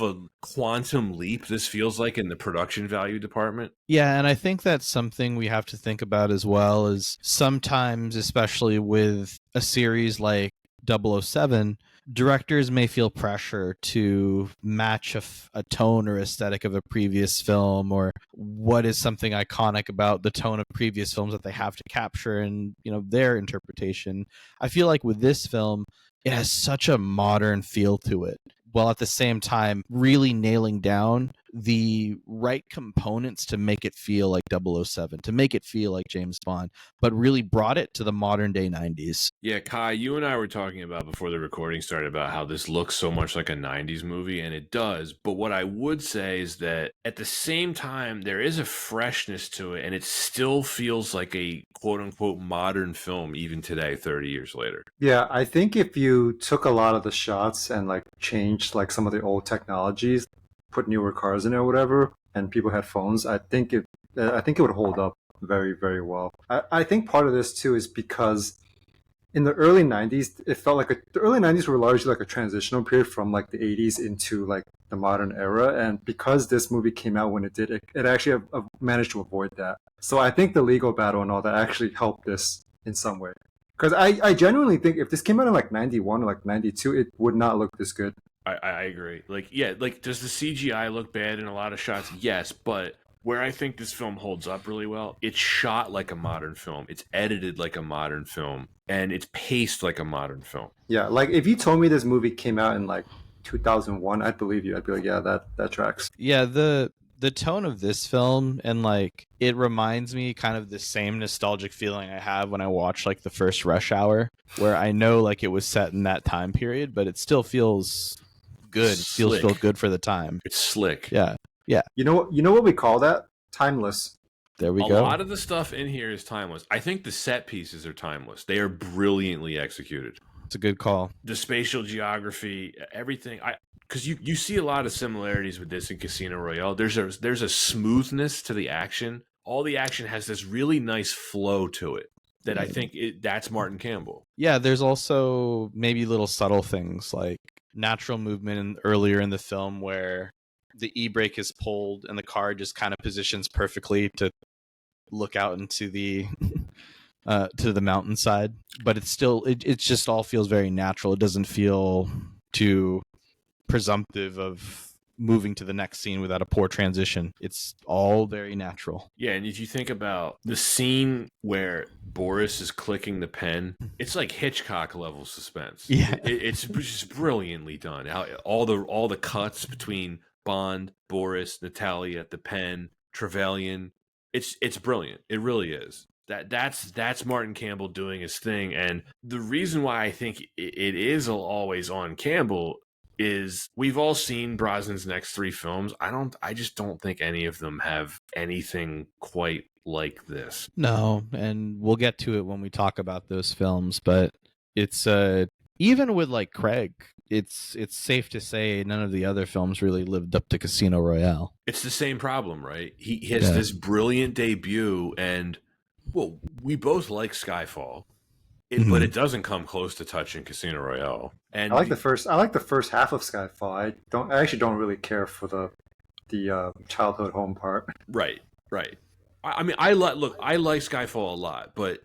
a quantum leap this feels like in the production value department. Yeah, and I think that's something we have to think about as well, is sometimes, especially with a series like 007, directors may feel pressure to match a tone or aesthetic of a previous film, or what is something iconic about the tone of previous films that they have to capture in, their interpretation. I feel like with this film, it has such a modern feel to it, while at the same time really nailing down the right components to make it feel like 007, to make it feel like James Bond, but really brought it to the modern day 90s. Yeah, Kai, you and I were talking about before the recording started about how this looks so much like a 90s movie, and it does. But what I would say is that at the same time, there is a freshness to it, and it still feels like a quote-unquote modern film even today, 30 years later. Yeah, I think if you took a lot of the shots and like changed like some of the old technologies, put newer cars in it or whatever, and people had phones, I think it would hold up very, very well. I think part of this too is because in the early 90s, it felt like the early 90s were largely like a transitional period from like the 80s into like the modern era. And because this movie came out when it did, it actually managed to avoid that. So I think the legal battle and all that actually helped this in some way. Because I genuinely think if this came out in like 91 or like 92, it would not look this good. I agree. Like, yeah, like, does the CGI look bad in a lot of shots? Yes, but where I think this film holds up really well, it's shot like a modern film. It's edited like a modern film. And it's paced like a modern film. Yeah, like, if you told me this movie came out in, like, 2001, I'd believe you. I'd be like, yeah, that tracks. Yeah, the tone of this film, and, like, it reminds me kind of the same nostalgic feeling I have when I watch, like, the first Rush Hour, where I know, like, it was set in that time period, but it still feels good. It feels good for the time. It's slick. Yeah. You know what we call that? Timeless. There we go. A lot of the stuff in here is timeless. I think the set pieces are timeless. They are brilliantly executed. It's a good call. The spatial geography, everything. Because you see a lot of similarities with this in Casino Royale. There's a smoothness to the action. All the action has this really nice flow to it that I think that's Martin Campbell. Yeah, there's also maybe little subtle things like natural movement earlier in the film where the e-brake is pulled and the car just kind of positions perfectly to look out into the to the mountainside, but it's still it just all feels very natural. It doesn't feel too presumptive of moving to the next scene without a poor transition. It's all very natural. Yeah, and if you think about the scene where Boris is clicking the pen, it's like Hitchcock level suspense. Yeah. It's just brilliantly done. All the cuts between Bond, Boris, Natalia, the pen, Trevelyan. It's brilliant. It really is. That's Martin Campbell doing his thing, and the reason why I think it is always on Campbell is we've all seen Brosnan's next 3 films. I just don't think any of them have anything quite like this. No, and we'll get to it when we talk about those films, but it's even with like Craig, it's safe to say none of the other films really lived up to Casino Royale. It's the same problem, right? He has this brilliant debut, and well, we both like Skyfall. But it doesn't come close to touching Casino Royale. And I like the first half of Skyfall. I actually don't really care for the childhood home part. Right. I mean, I like Skyfall a lot, but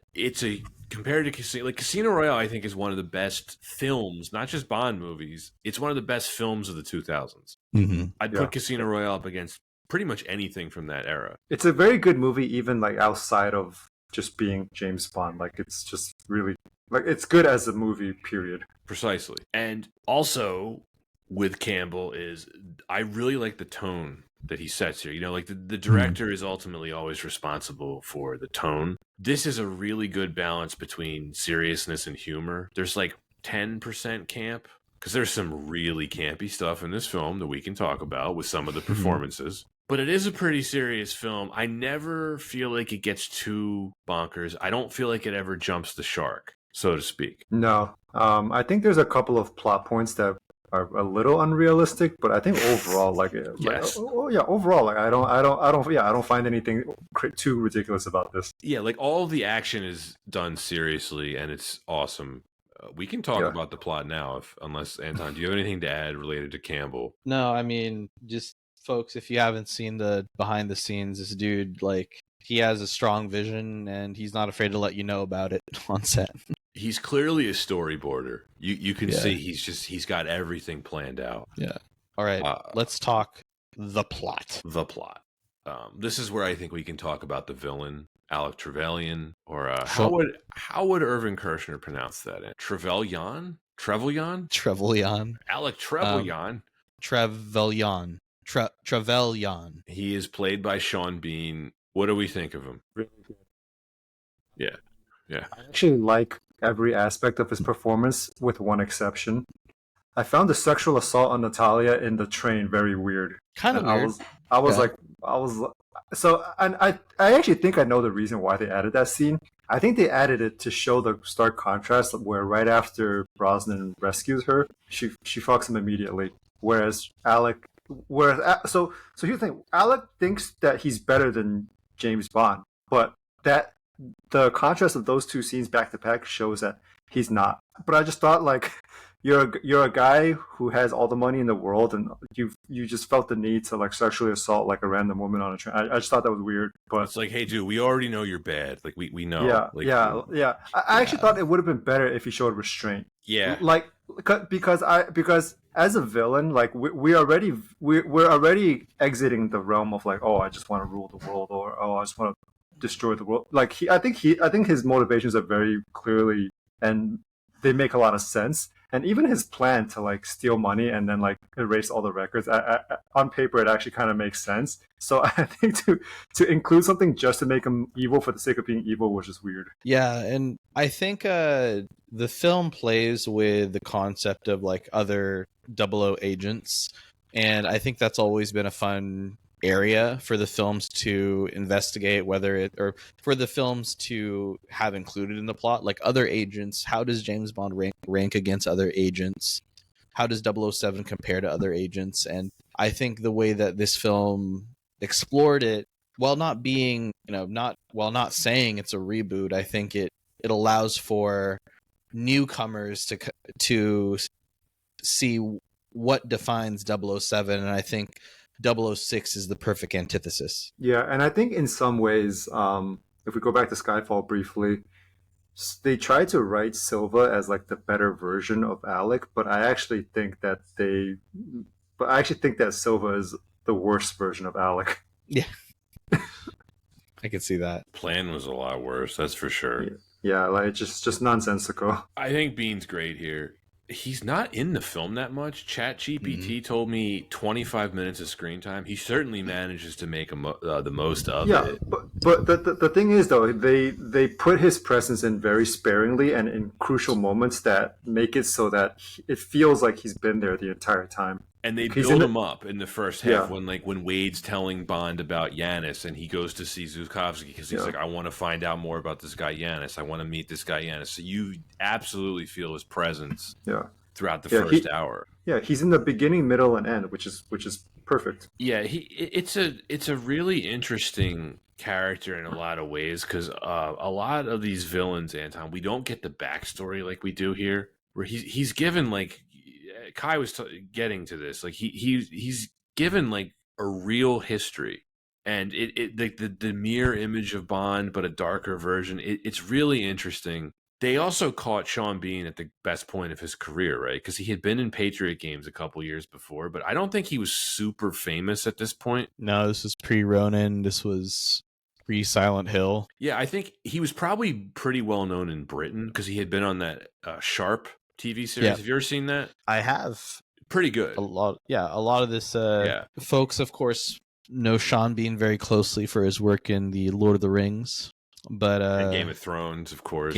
compared to Casino Royale, I think is one of the best films, not just Bond movies. It's one of the best films of the 2000s. I'd put Casino Royale up against pretty much anything from that era. It's a very good movie, even like outside of just being James Bond. Like, it's just really, like, it's good as a movie, period. Precisely. And also with Campbell is I really like the tone that he sets here. You know, like the director is ultimately always responsible for the tone. This is a really good balance between seriousness and humor. There's like 10% camp, because there's some really campy stuff in this film that we can talk about with some of the performances. But it is a pretty serious film. I never feel like it gets too bonkers. I don't feel like it ever jumps the shark, so to speak. No. I think there's a couple of plot points that are a little unrealistic, but I think overall, overall, like I don't find anything too ridiculous about this. Yeah, like all of the action is done seriously, and it's awesome. We can talk about the plot now, unless Anton, do you have anything to add related to Campbell? No, I mean, just folks, if you haven't seen the behind the scenes, this dude, like, he has a strong vision and he's not afraid to let you know about it on set. He's clearly a storyboarder. You can see he's got everything planned out. Yeah. All right, let's talk the plot. The plot. This is where I think we can talk about the villain, Alec Trevelyan, or how would Irvin Kershner pronounce that? Trevelyan? Alec Trevelyan. Trevelyan. He is played by Sean Bean. What do we think of him? Really good. Yeah. I actually like every aspect of his performance, with one exception. I found the sexual assault on Natalia in the train very weird. Kind of weird. I actually think I know the reason why they added that scene. I think they added it to show the stark contrast where right after Brosnan rescues her, she fucks him immediately. Whereas so here's the thing. Alec thinks that he's better than James Bond, but that the contrast of those two scenes back to back shows that he's not. But I just thought, like, you're a guy who has all the money in the world, and you just felt the need to like sexually assault like a random woman on a train. I just thought that was weird. But it's like, hey, dude, we already know you're bad. Like we know. Yeah. I actually thought it would have been better if he showed restraint. Yeah. Like because as a villain, like we're already exiting the realm of like, oh, I just want to rule the world, or oh, I just want to destroy the world. Like I think his motivations are very clearly, and they make a lot of sense. And even his plan to like steal money and then like erase all the records, on paper it actually kind of makes sense. So I think to include something just to make him evil for the sake of being evil was just weird. Yeah, and I think the film plays with the concept of like other 00 agents, and I think that's always been a fun area for the films to investigate, or for the films to have included in the plot, like other agents. How does James Bond rank against other agents? How does 007 compare to other agents? And I think the way that this film explored it, while not being, while not saying it's a reboot, I think it allows for newcomers to see what defines 007, and I think 006 is the perfect antithesis. Yeah, and I think in some ways, if we go back to Skyfall briefly, they try to write Silva as like the better version of Alec, but I actually think that Silva is the worst version of Alec. Yeah. I could see that. Plan was a lot worse, that's for sure. Yeah, like just nonsensical. I think Bean's great here. He's not in the film that much. ChatGPT told me 25 minutes of screen time. He certainly manages to make the most of it. But the thing is though, they put his presence in very sparingly and in crucial moments that make it so that it feels like he's been there the entire time. And they build him up in the first half when Wade's telling Bond about Yanis and he goes to see Zukovsky because he's like, I want to find out more about this guy Yanis. I want to meet this guy Yanis. So you absolutely feel his presence throughout the first hour. Yeah, he's in the beginning, middle, and end, which is perfect. Yeah, it's a really interesting character in a lot of ways because a lot of these villains, Anton, we don't get the backstory like we do here, where he's given like. Kai was getting to this, like he's given like a real history, and the mere image of Bond, but a darker version. It's really interesting. They also caught Sean Bean at the best point of his career, right? Because he had been in Patriot Games a couple years before, but I don't think he was super famous at this point. No, this was pre-Ronin. This was pre-Silent Hill. Yeah, I think he was probably pretty well known in Britain because he had been on that Sharp TV series. Have you ever seen that? I have. Pretty good. A lot of this folks, of course, know Sean Bean very closely for his work in the Lord of the Rings, but and Game of Thrones, of course.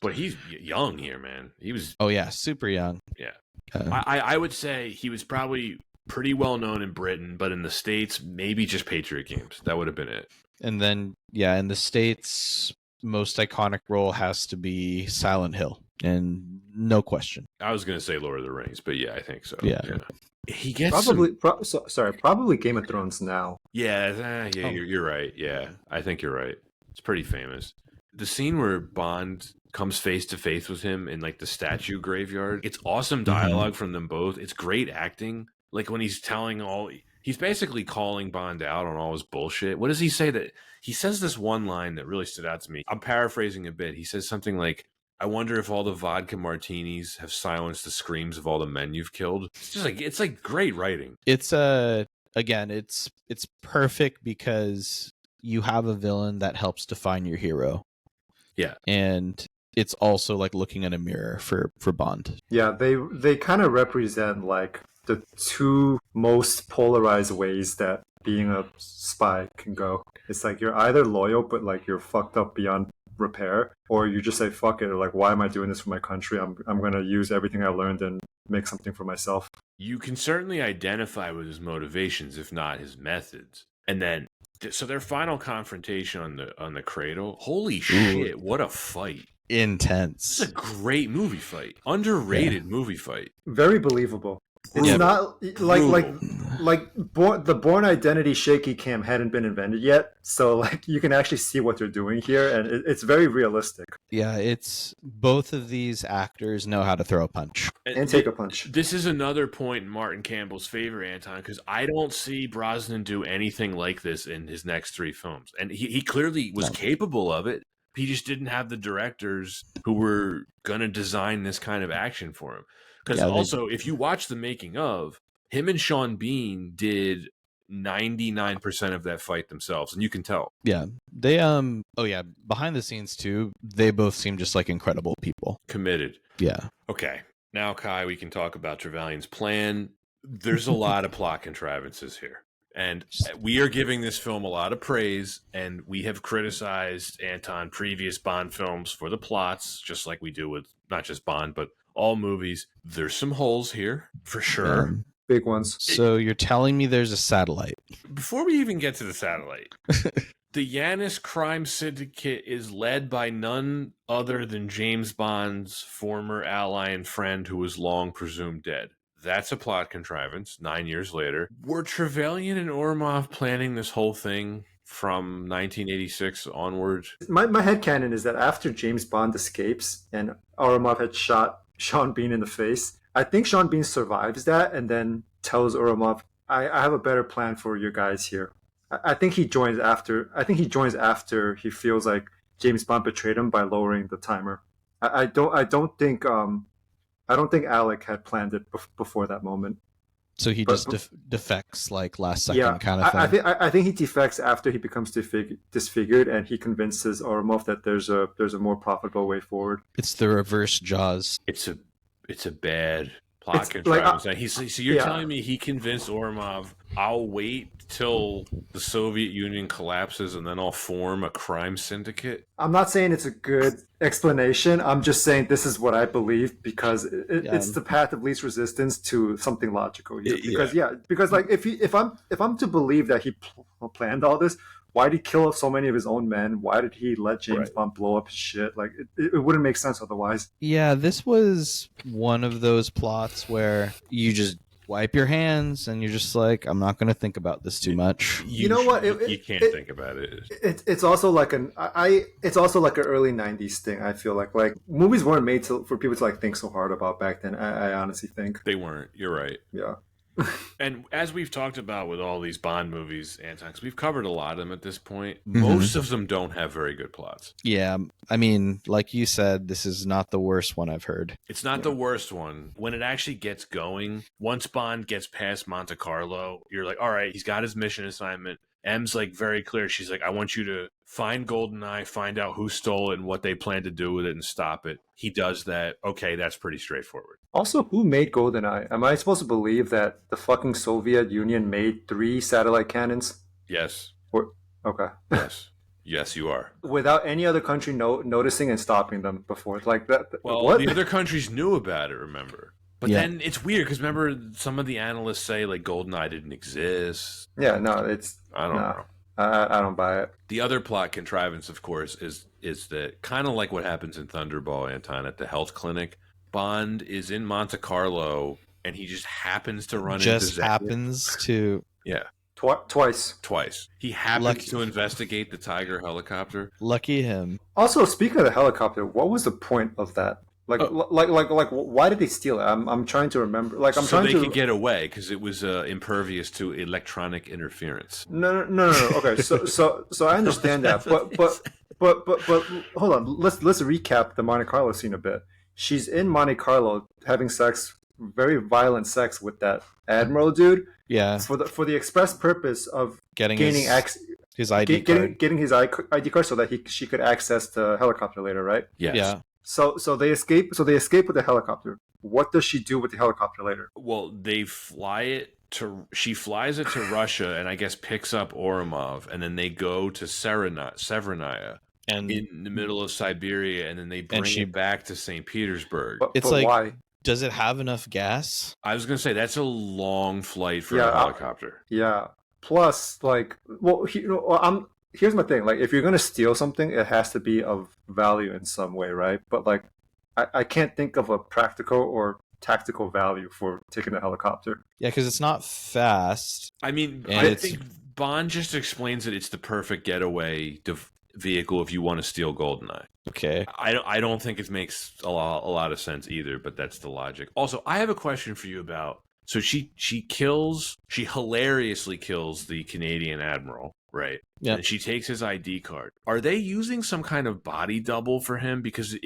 But he's young here, man. He was super young. Yeah. I would say he was probably pretty well known in Britain, but in the States, maybe just Patriot Games. That would have been it. And then in the States, most iconic role has to be Silent Hill. And no question. I was going to say Lord of the Rings, but yeah, I think so. Yeah. He gets probably Game of Thrones now. You're right. Yeah, I think you're right. It's pretty famous. The scene where Bond comes face to face with him in like the statue graveyard. It's awesome dialogue from them both. It's great acting. Like when he's he's basically calling Bond out on all his bullshit. What does he say? That he says this one line that really stood out to me. I'm paraphrasing a bit. He says something like, I wonder if all the vodka martinis have silenced the screams of all the men you've killed. It's just like, it's like great writing. It's again, it's perfect because you have a villain that helps define your hero. Yeah. And it's also like looking in a mirror for Bond. Yeah, they kind of represent like the two most polarized ways that being a spy can go. It's like you're either loyal, but like you're fucked up beyond repair, or you just say fuck it, or like, why am I doing this for my country? I'm gonna use everything I learned and make something for myself. You can certainly identify with his motivations, if not his methods. And then so their final confrontation on the cradle, holy shit, what a fight. Intense. This is a great movie fight. Underrated movie fight. Very believable. It's not the Bourne Identity shaky cam hadn't been invented yet, so like you can actually see what they're doing here, and it's very realistic. Yeah, it's both of these actors know how to throw a punch and take a punch. This is another point in Martin Campbell's favor, Anton, because I don't see Brosnan do anything like this in his next three films, and he clearly was capable of it. He just didn't have the directors who were gonna design this kind of action for him. Because if you watch the making of, him and Sean Bean did 99% of that fight themselves, and you can tell. Yeah. They behind the scenes too, they both seem just like incredible people. Committed. Yeah. Okay. Now, Kai, we can talk about Trevelyan's plan. There's a lot of plot contrivances here. And we are giving this film a lot of praise, and we have criticized, Anton, previous Bond films for the plots, just like we do with not just Bond, but all movies. There's some holes here, for sure. Big ones. So you're telling me there's a satellite? Before we even get to the satellite, the Yanis crime syndicate is led by none other than James Bond's former ally and friend who was long presumed dead. That's a plot contrivance 9 years later. Were Trevelyan and Orumov planning this whole thing from 1986 onward? My headcanon is that after James Bond escapes and Orumov had shot Sean Bean in the face, I think Sean Bean survives that and then tells Orumov, I have a better plan for you guys here. I think he joins after he feels like James Bond betrayed him by lowering the timer. I don't think Alec had planned it before that moment. So he But just defects like last second yeah, kind of thing. I think he defects after he becomes disfigured, and he convinces Orumov that there's a more profitable way forward. It's the reverse Jaws. It's a bad plot It's contrivance. like, So you're yeah. telling me he convinced Orumov, I'll wait till the Soviet Union collapses and then I'll form a crime syndicate? I'm not saying it's a good explanation. I'm just saying this is what I believe because it's the path of least resistance to something logical here. Because like if I'm to believe that he planned all this, why did he kill so many of his own men? Why did he let James Bond blow up his shit? Like it wouldn't make sense otherwise. Yeah, this was one of those plots where you just wipe your hands and you're just like, I'm not going to think about this too much. You know what? You can't think about it. It's also like it's also like an early '90s thing. I feel like movies weren't made for people to like think so hard about back then. I honestly think They weren't. You're right. Yeah. And as we've talked about with all these Bond movies, Anton, because we've covered a lot of them at this point, most of them don't have very good plots. Yeah, I mean, like you said, this is not the worst one I've heard. It's not the worst one. When it actually gets going, once Bond gets past Monte Carlo, you're like, all right, he's got his mission assignment. M's like very clear. She's like, I want you to find GoldenEye, find out who stole it and what they plan to do with it and stop it. He does that. Okay, that's pretty straightforward. Also, who made GoldenEye? Am I supposed to believe that the fucking Soviet Union made 3 satellite cannons? Yes. Okay. Yes. Yes, you are. Without any other country noticing and stopping them before. Like that. Well, what? the other countries knew about it, remember? But then it's weird because remember some of the analysts say like GoldenEye didn't exist. Yeah, no, I don't know. I don't buy it. The other plot contrivance, of course, is that kind of like what happens in Thunderball, Anton, at the health clinic. Bond is in Monte Carlo and he just happens to run into Yeah. Twice. He happens to investigate the Tiger helicopter. Lucky him. Also, speaking of the helicopter, what was the point of that? Like, why did they steal it? I'm trying to remember. Like, so they could get away because it was impervious to electronic interference. No. Okay, so I understand that, but hold on. Let's recap the Monte Carlo scene a bit. She's in Monte Carlo having sex, very violent sex with that admiral dude. Yeah. For the express purpose of gaining his ID card. Getting his ID card so that she could access the helicopter later, right? Yes. Yeah. So they escape. So they escape with the helicopter. What does she do with the helicopter later? Well, she flies it to Russia, and I guess picks up Orumov, and then they go to Severnaya, and in the middle of Siberia, and then they bring it back to St. Petersburg. But why? Does it have enough gas? I was gonna say that's a long flight for a helicopter. Yeah. Plus, here's my thing. Like, if you're gonna steal something, it has to be of value in some way, right? But like, I can't think of a practical or tactical value for taking a helicopter. Yeah, because it's not fast. I mean, I think Bond just explains that it's the perfect getaway vehicle if you want to steal GoldenEye. Okay. I don't think it makes a lot of sense either, but that's the logic. Also, I have a question for you about. So she hilariously kills the Canadian admiral, right? Yeah. And she takes his ID card. Are they using some kind of body double for him? Because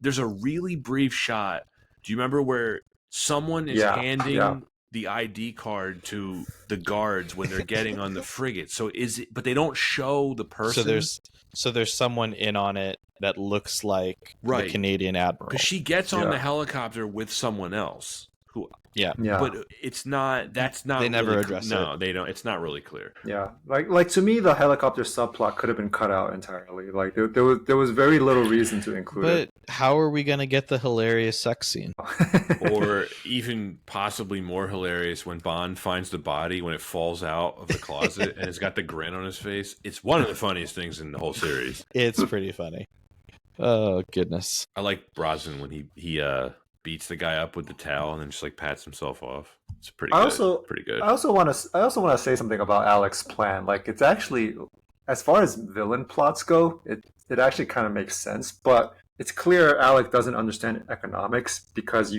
there's a really brief shot. Do you remember where someone is handing the ID card to the guards when they're getting on the frigate? So but they don't show the person. So there's someone in on it that looks like the Canadian admiral. Because she gets on the helicopter with someone else. But it's not. That's not. They never really address it. No, they don't. It's not really clear. Yeah, like to me, the helicopter subplot could have been cut out entirely. Like there was very little reason to include it. But how are we gonna get the hilarious sex scene? Or even possibly more hilarious when Bond finds the body when it falls out of the closet and it's got the grin on his face. It's one of the funniest things in the whole series. It's pretty funny. Oh goodness! I like Brosnan when he beats the guy up with the towel and then just like pats himself off. It's pretty good. I also want to say something about Alec's plan. Like, it's actually, as far as villain plots go, it actually kind of makes sense. But it's clear Alec doesn't understand economics because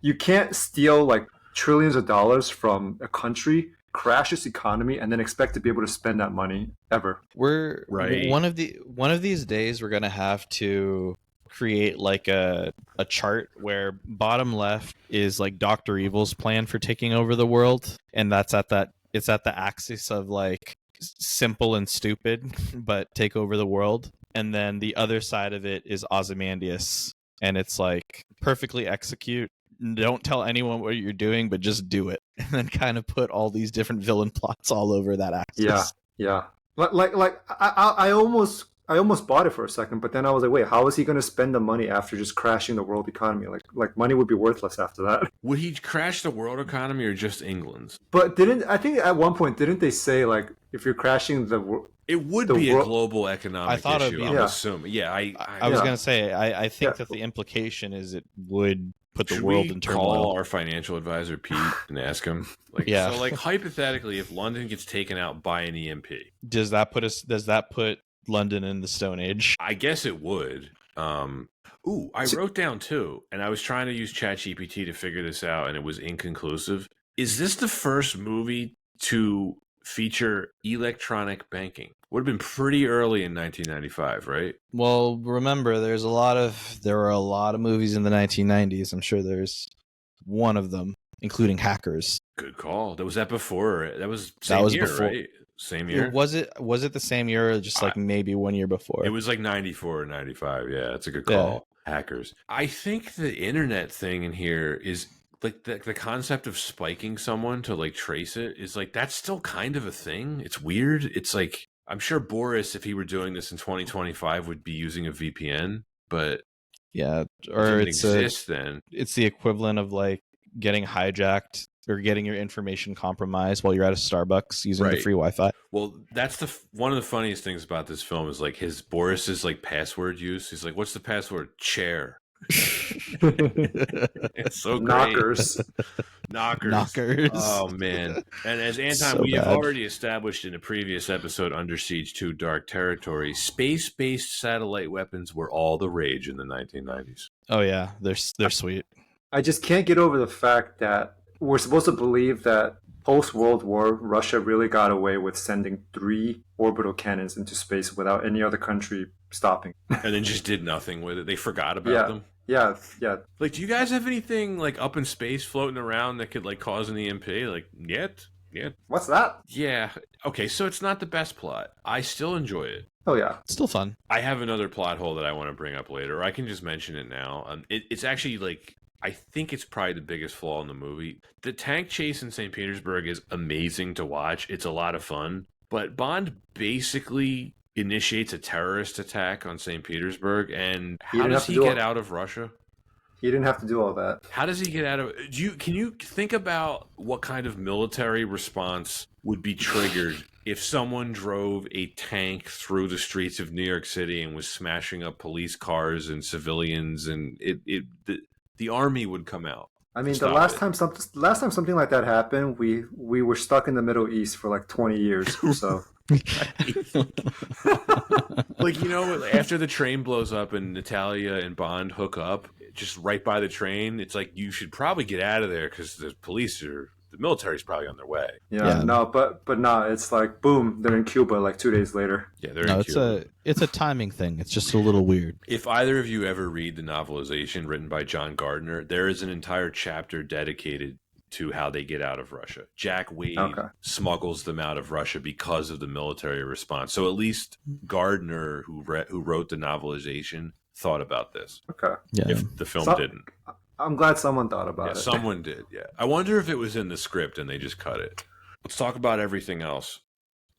you can't steal like trillions of dollars from a country crash its economy and then expect to be able to spend that money ever. We're Right. one of these days we're gonna have to create like a chart where bottom left is like Dr. Evil's plan for taking over the world, and it's at the axis of like simple and stupid but take over the world, and then the other side of it is Ozymandias, and it's like perfectly execute, don't tell anyone what you're doing but just do it, and then kind of put all these different villain plots all over that axis. Yeah. I almost bought it for a second, but then I was like, wait, how is he going to spend the money after just crashing the world economy? Like money would be worthless after that. Would he crash the world economy or just England's? But I think at one point, didn't they say, like, if you're crashing the world... It would be a global economic I thought issue, it'd be- I'm Yeah. assuming. Yeah, I was Yeah. gonna say I think Yeah. that the implication is it would put the should world we in call turmoil. our financial advisor Pete and ask him? Like, Yeah. So, like, hypothetically, if London gets taken out by an EMP, Does that put London in the Stone Age? I guess it would. I wrote down too, and I was trying to use ChatGPT to figure this out, and it was inconclusive. Is this the first movie to feature electronic banking? Would have been pretty early in 1995, right? Well, remember, there were a lot of movies in the 1990s. I'm sure there's one of them, including Hackers. Good call. Was that before? That was same was year, before. right? Same year. Was it the same year, or just like maybe 1 year before? It was like 94 or 95. Yeah, that's a good Yeah. call. Hackers. I think the internet thing in here is like the concept of spiking someone to like trace it is like that's still kind of a thing. It's weird. It's like I'm sure Boris, if he were doing this in 2025, would be using a VPN, but Yeah, it or didn't it's exist then. it's the equivalent of like getting hijacked or getting your information compromised while you're at a Starbucks using the Right. free Wi-Fi. Well, that's one of the funniest things about this film is like Boris's like password use. He's like, "What's the password?" Chair. It's so great. Knockers. Oh man! And as Anton, So we have bad. already established in a previous episode, Under Siege 2: Dark Territory, space-based satellite weapons were all the rage in the 1990s. Oh yeah, they're sweet. I just can't get over the fact that we're supposed to believe that post-World War, Russia really got away with sending 3 orbital cannons into space without any other country stopping. And then just did nothing with it. They forgot about them. Yeah. Like, do you guys have anything like up in space floating around that could like cause an EMP? Like, yet? What's that? Yeah. Okay, so it's not the best plot. I still enjoy it. Oh, yeah. Still fun. I have another plot hole that I want to bring up later, or I can just mention it now. It's actually like I think it's probably the biggest flaw in the movie. The tank chase in St. Petersburg is amazing to watch. It's a lot of fun, but Bond basically initiates a terrorist attack on St. Petersburg, and how does he get out of Russia? He didn't have to do all that. How does he get out of? Can you think about what kind of military response would be triggered if someone drove a tank through the streets of New York City and was smashing up police cars and civilians, and the army would come out? I mean, the last time something like that happened, we were stuck in the Middle East for like 20 years or so. Like, after the train blows up and Natalia and Bond hook up just right by the train, it's like you should probably get out of there because the military's probably on their way. Yeah. No, but no, it's like boom, they're in Cuba like 2 days later. Yeah, they're in Cuba. It's a timing thing. It's just a little weird. If either of you ever read the novelization written by John Gardner, there is an entire chapter dedicated to how they get out of Russia. Jack Wade smuggles them out of Russia because of the military response. So at least Gardner, who wrote the novelization, thought about this. Okay. Yeah. If the film didn't. I'm glad someone thought about it. Someone did, yeah. I wonder if it was in the script and they just cut it. Let's talk about everything else.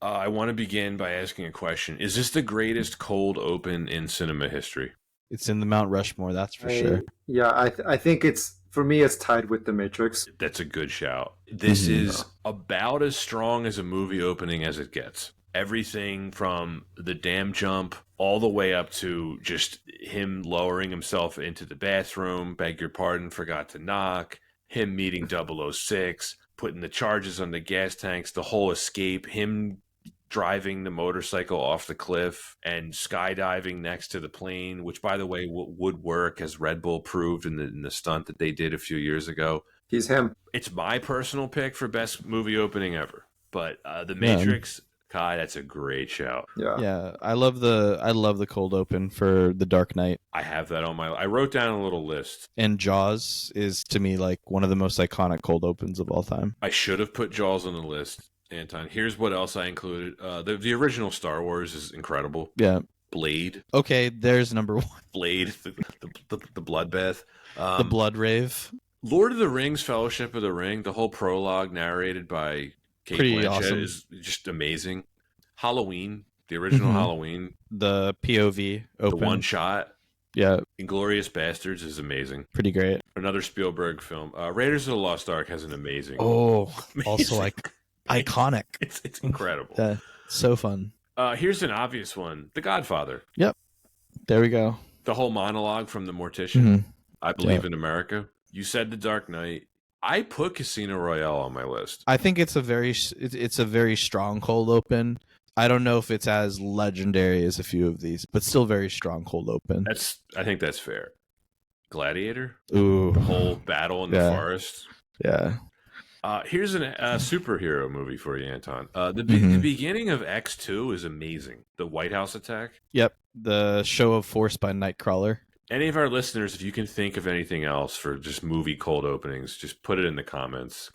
I want to begin by asking a question. Is this the greatest cold open in cinema history? It's in the Mount Rushmore, that's for sure. Yeah, I think for me, it's tied with The Matrix. That's a good shout. This is about as strong as a movie opening as it gets. Everything from the dam jump all the way up to just him lowering himself into the bathroom, beg your pardon, forgot to knock, him meeting 006, putting the charges on the gas tanks, the whole escape, him driving the motorcycle off the cliff and skydiving next to the plane, which, by the way, would work, as Red Bull proved in the stunt that they did a few years ago. He's him. It's my personal pick for best movie opening ever. But The Matrix, Kai, that's a great shout. Yeah, I love the cold open for The Dark Knight. I have that on I wrote down a little list. And Jaws is, to me, like one of the most iconic cold opens of all time. I should have put Jaws on the list, Anton. Here's what else I included. The original Star Wars is incredible. Yeah. Blade. Okay, there's number one. Blade, the bloodbath. The Blood Rave. Lord of the Rings, Fellowship of the Ring, the whole prologue narrated by Kate Blanchett awesome. is just amazing. Halloween, the original Halloween. The POV open. The one shot. Yeah. Inglourious Bastards is amazing. Pretty great. Another Spielberg film. Raiders of the Lost Ark has an amazing. Also like iconic. It's incredible. Yeah, so fun. Here's an obvious one. The Godfather. Yep. There we go. The whole monologue from the Mortician. I Believe in America. You said The Dark Knight. I put Casino Royale on my list. I think it's a very strong cold open. I don't know if it's as legendary as a few of these, but still very strong cold open. I think that's fair. Gladiator. Ooh. The whole battle in the forest. Yeah. Here's a superhero movie for you, Anton. The beginning of X2 is amazing. The White House attack. Yep. The Show of Force by Nightcrawler. Any of our listeners, if you can think of anything else for just movie cold openings, just put it in the comments.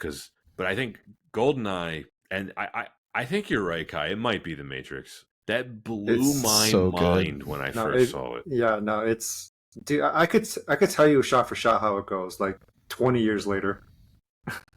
But I think GoldenEye, and I think you're right, Kai. It might be The Matrix. That blew my mind when I first saw it. Yeah, no, it's dude. I could tell you shot for shot how it goes. Like 20 years later.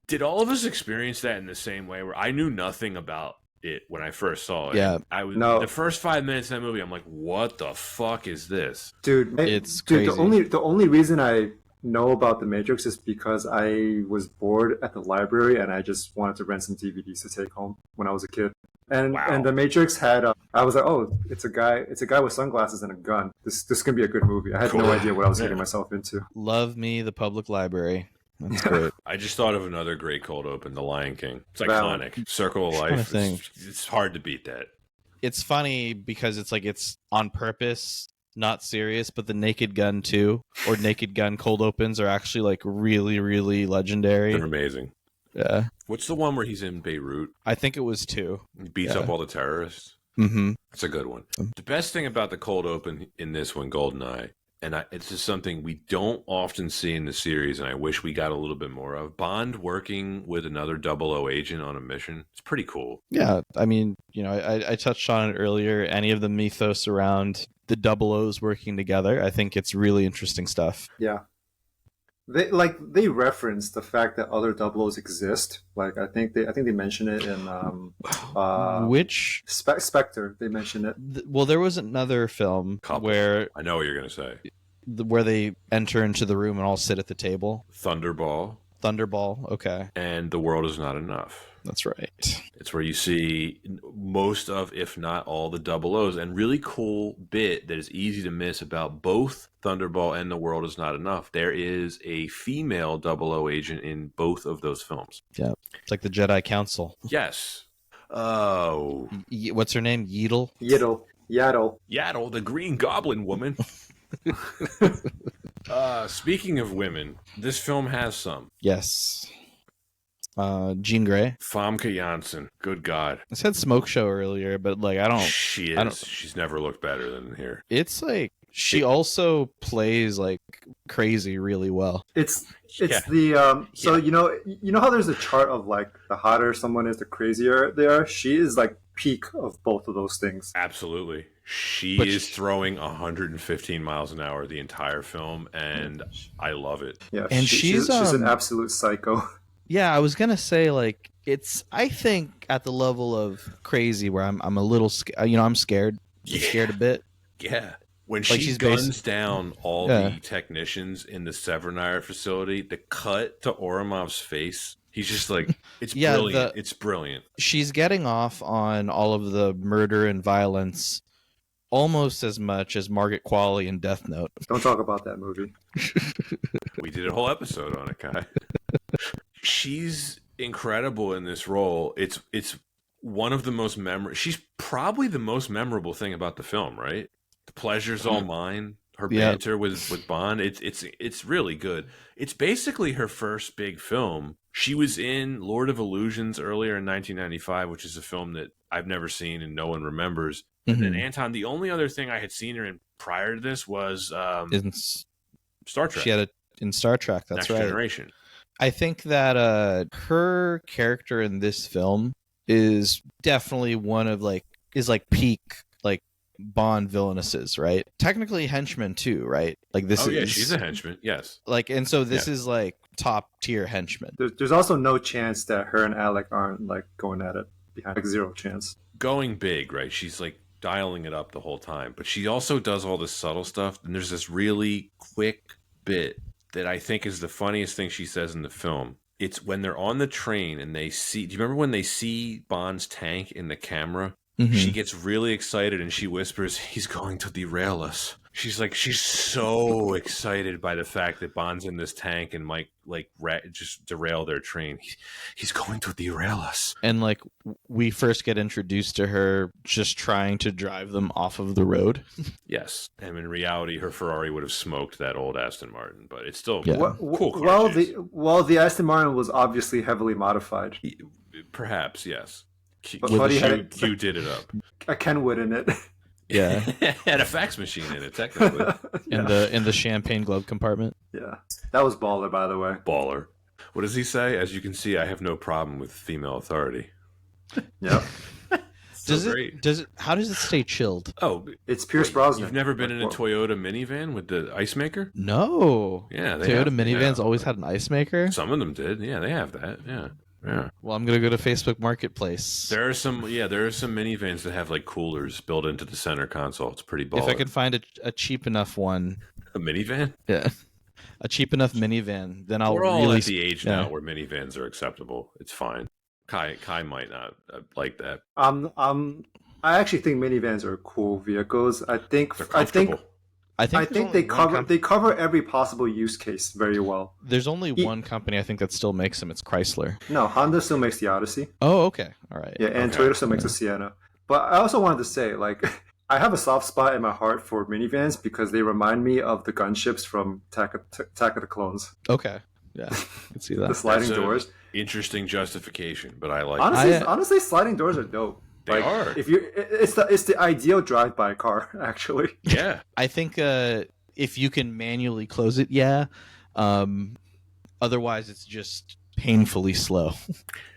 Did all of us experience that in the same way, where I knew nothing about it when I first saw it? Yeah. The first 5 minutes of that movie, I'm like, what the fuck is this? Dude, it's crazy. The only reason I know about The Matrix is because I was bored at the library and I just wanted to rent some DVDs to take home when I was a kid. And The Matrix had I was like, oh, it's a guy with sunglasses and a gun. This can be a good movie. I had no idea what I was getting myself into. Love me the public library. That's great. I just thought of another great cold open, The Lion King. It's iconic. Circle of Life. It's hard to beat that. It's funny because it's like it's on purpose, not serious, but the Naked Gun 2 or Naked Gun cold opens are actually like really, really legendary. They're amazing. Yeah. What's the one where he's in Beirut? I think it was 2. He beats up all the terrorists. Mm-hmm. It's a good one. The best thing about the cold open in this one, GoldenEye, and it's just something we don't often see in the series, and I wish we got a little bit more of. Bond working with another 00 agent on a mission. It's pretty cool. Yeah, I mean, I touched on it earlier. Any of the mythos around the 00s working together, I think it's really interesting stuff. Yeah. They reference the fact that other 00s exist. Like I think they mention it in which Spectre. They mention it. Well, there was another film where I know what you're gonna say. Where they enter into the room and all sit at the table. Thunderball. Okay. And The World Is Not Enough. That's right. It's where you see most of, if not all, the 00s. And really cool bit that is easy to miss about both Thunderball and The World Is Not Enough. There is a female 00 agent in both of those films. Yeah. It's like the Jedi Council. Yes. Oh. What's her name? Yaddle, the Green Goblin woman. Speaking of women, this film has some. Yes. Jean Grey. Famke Janssen. Good God. I said Smoke Show earlier, but like I don't. She is. She's never looked better than here. It's like she also plays like crazy really well. It's the so you know how there's a chart of like the hotter someone is, the crazier they are. She is like peak of both of those things. Absolutely. She is throwing 115 miles an hour the entire film, and I love it. Yeah, and she's an absolute psycho. Yeah, I was gonna say like it's. I think at the level of crazy where I'm a little I'm scared. I'm scared a bit. Yeah. When like she guns down all the technicians in the Severnaya facility, the cut to Oromov's face, he's just like, it's brilliant. It's brilliant. She's getting off on all of the murder and violence almost as much as Margaret Qualley in Death Note. Don't talk about that movie. We did a whole episode on it, Kai. She's incredible in this role. It's one of the most she's probably the most memorable thing about the film, right? The Pleasure's All Mine. her Yeah. banter with Bond. It's really good. It's basically her first big film. She was in Lord of Illusions earlier in 1995, which is a film that I've never seen and no one remembers. And then Anton, the only other thing I had seen her in prior to this was In Star Trek. She had it in Star Trek. That's Next right. Generation. I think that her character in this film is definitely one of peak like Bond villainesses, right? Technically henchman too, right? Like this is she's a henchman. Yes. Like, and so this is like top tier henchman. There's also no chance that her and Alec aren't like going at it behind, like zero chance. Going big, right? She's like dialing it up the whole time, but she also does all this subtle stuff. And there's this really quick bit that I think is the funniest thing she says in the film. It's when they're on the train and they see. Do you remember when they see Bond's tank in the camera? Mm-hmm. She gets really excited and she whispers, "He's going to derail us." She's so excited by the fact that Bond's in this tank and might just derail their train. He's going to derail us. And like we first get introduced to her just trying to drive them off of the road. Yes, and in reality, her Ferrari would have smoked that old Aston Martin, but it's still Yeah. cool car chase. The Aston Martin was obviously heavily modified. Perhaps yes. Q did it up. A Kenwood in it. Yeah. Had a fax machine in it, technically. In the champagne glove compartment. Yeah, that was baller, by the way. Baller. What does he say? As you can see, I have no problem with female authority. Yep. How does it stay chilled? Oh, It's Pierce Brosnan. You've never been in a Toyota minivan with the ice maker? No. Yeah, Toyota minivans always had an ice maker. Some of them did. Yeah, they have that. Yeah. Yeah. Well, I'm gonna go to Facebook Marketplace. There are some minivans that have like coolers built into the center console. It's pretty baller. If I could find a cheap enough one, a minivan, yeah, a cheap enough minivan, then I'll We're all really at the age now where minivans are acceptable. It's fine. Kai might not like that. I actually think minivans are cool vehicles. They're comfortable. I think they cover every possible use case very well. There's only one company I think that still makes them. It's Chrysler. No, Honda still makes the Odyssey. Oh, okay, all right. Yeah, and Toyota still makes the Sienna. But I also wanted to say, like, I have a soft spot in my heart for minivans because they remind me of the gunships from Attack of the Clones. Okay, yeah, I can see that. The sliding doors. Interesting justification, but I like. Honestly, sliding doors are dope. They are. It's the ideal drive-by car, actually. Yeah. I think if you can manually close it, yeah. Otherwise, it's just painfully slow.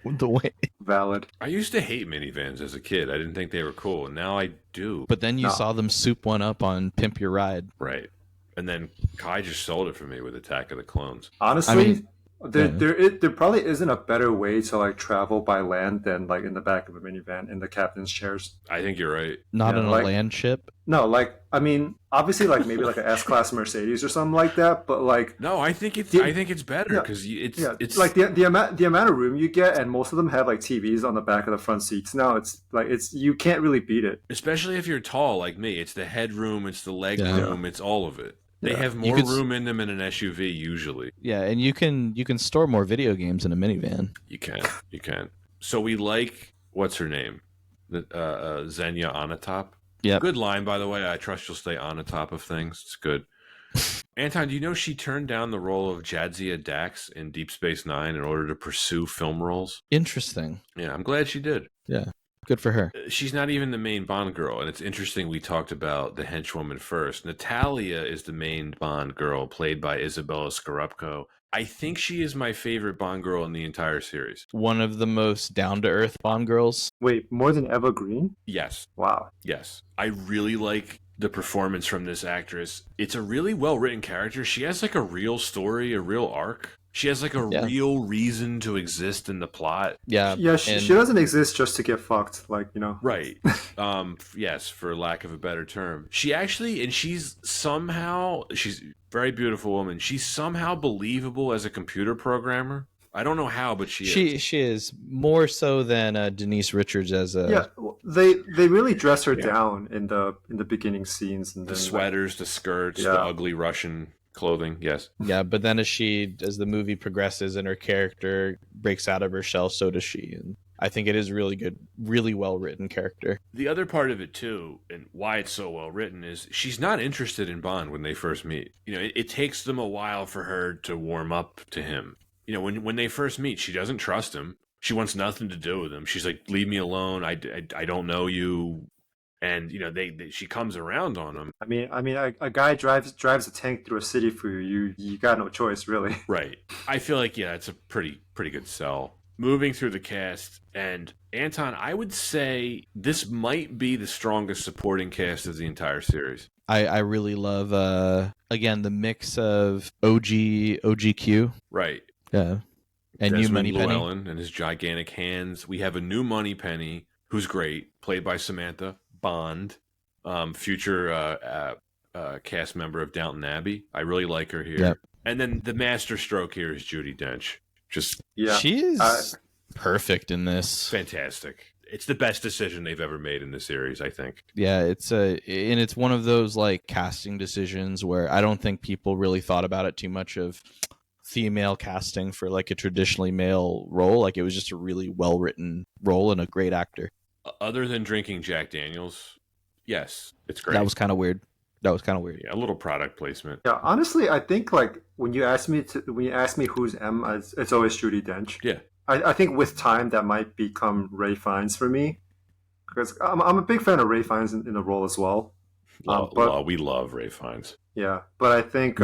The way. Valid. I used to hate minivans as a kid. I didn't think they were cool, and now I do. But then you saw them soup one up on Pimp Your Ride. Right. And then Kai just sold it for me with Attack of the Clones. Honestly, there probably isn't a better way to like travel by land than like in the back of a minivan in the captain's chairs. I think you're right. Not on a land ship. No, like I mean, obviously, like maybe like an S-Class Mercedes or something like that. But like, no, I think it's better because it's like the amount of room you get, and most of them have like TVs on the back of the front seats. Now it's you can't really beat it. Especially if you're tall like me. It's the headroom, it's the leg room, it's all of it. They have more room in them in an SUV usually. Yeah, and you can store more video games in a minivan. You can. So we like what's her name, Xenia Onatop. Yeah. Good line, by the way. I trust you'll stay on the top of things. It's good. Anton, do you know she turned down the role of Jadzia Dax in Deep Space Nine in order to pursue film roles? Interesting. Yeah, I'm glad she did. Yeah. Good for her. She's not even the main Bond girl, and it's interesting we talked about the henchwoman first. Natalia is the main Bond girl, played by Isabella Scorupco. I think she is my favorite Bond girl in the entire series. One of the most down-to-earth Bond girls. Wait, more than Eva Green? Yes. Wow. Yes. I really like the performance from this actress. It's a really well-written character. She has like a real story, a real arc. She has like a real reason to exist in the plot. Yeah. Yeah, she doesn't exist just to get fucked, like, you know. Right. Yes, for lack of a better term. She's a very beautiful woman. She's somehow believable as a computer programmer. I don't know how, but she is. She is more so than Denise Richards as a... Yeah, they really dress her down in the beginning scenes. And the sweaters, the skirts, the ugly Russian clothing, yes. Yeah, but then as the movie progresses and her character breaks out of her shell, so does she. And I think it is really good, really well written character. The other part of it too, and why it's so well written, is she's not interested in Bond when they first meet. You know, it takes them a while for her to warm up to him. You know, when they first meet, she doesn't trust him. She wants nothing to do with him. She's like, "Leave me alone. I don't know you." And you know, she comes around on him. I mean, a guy drives a tank through a city for you. You got no choice, really. Right. I feel like it's a pretty good sell. Moving through the cast, and Anton, I would say this might be the strongest supporting cast of the entire series. I really love again the mix of OGQ. Right. Yeah. And new Money Penny and his gigantic hands. We have a new Money Penny who's great, played by Samantha Bond, future cast member of Downton Abbey. I really like her here. Yep. And then the master stroke here is Judi Dench. She is perfect in this. Fantastic. It's the best decision they've ever made in the series, I think. Yeah, it's one of those like casting decisions where I don't think people really thought about it too much of female casting for like a traditionally male role. Like it was just a really well written role and a great actor. Other than drinking Jack Daniels, yes, it's great. That was kind of weird. Yeah, a little product placement. Yeah, honestly, I think like when you ask me who's M, it's always Judi Dench. Yeah, I think with time that might become Ray Fiennes for me, because I'm a big fan of Ray Fiennes in the role as well. But we love Ray Fiennes. Yeah, but I think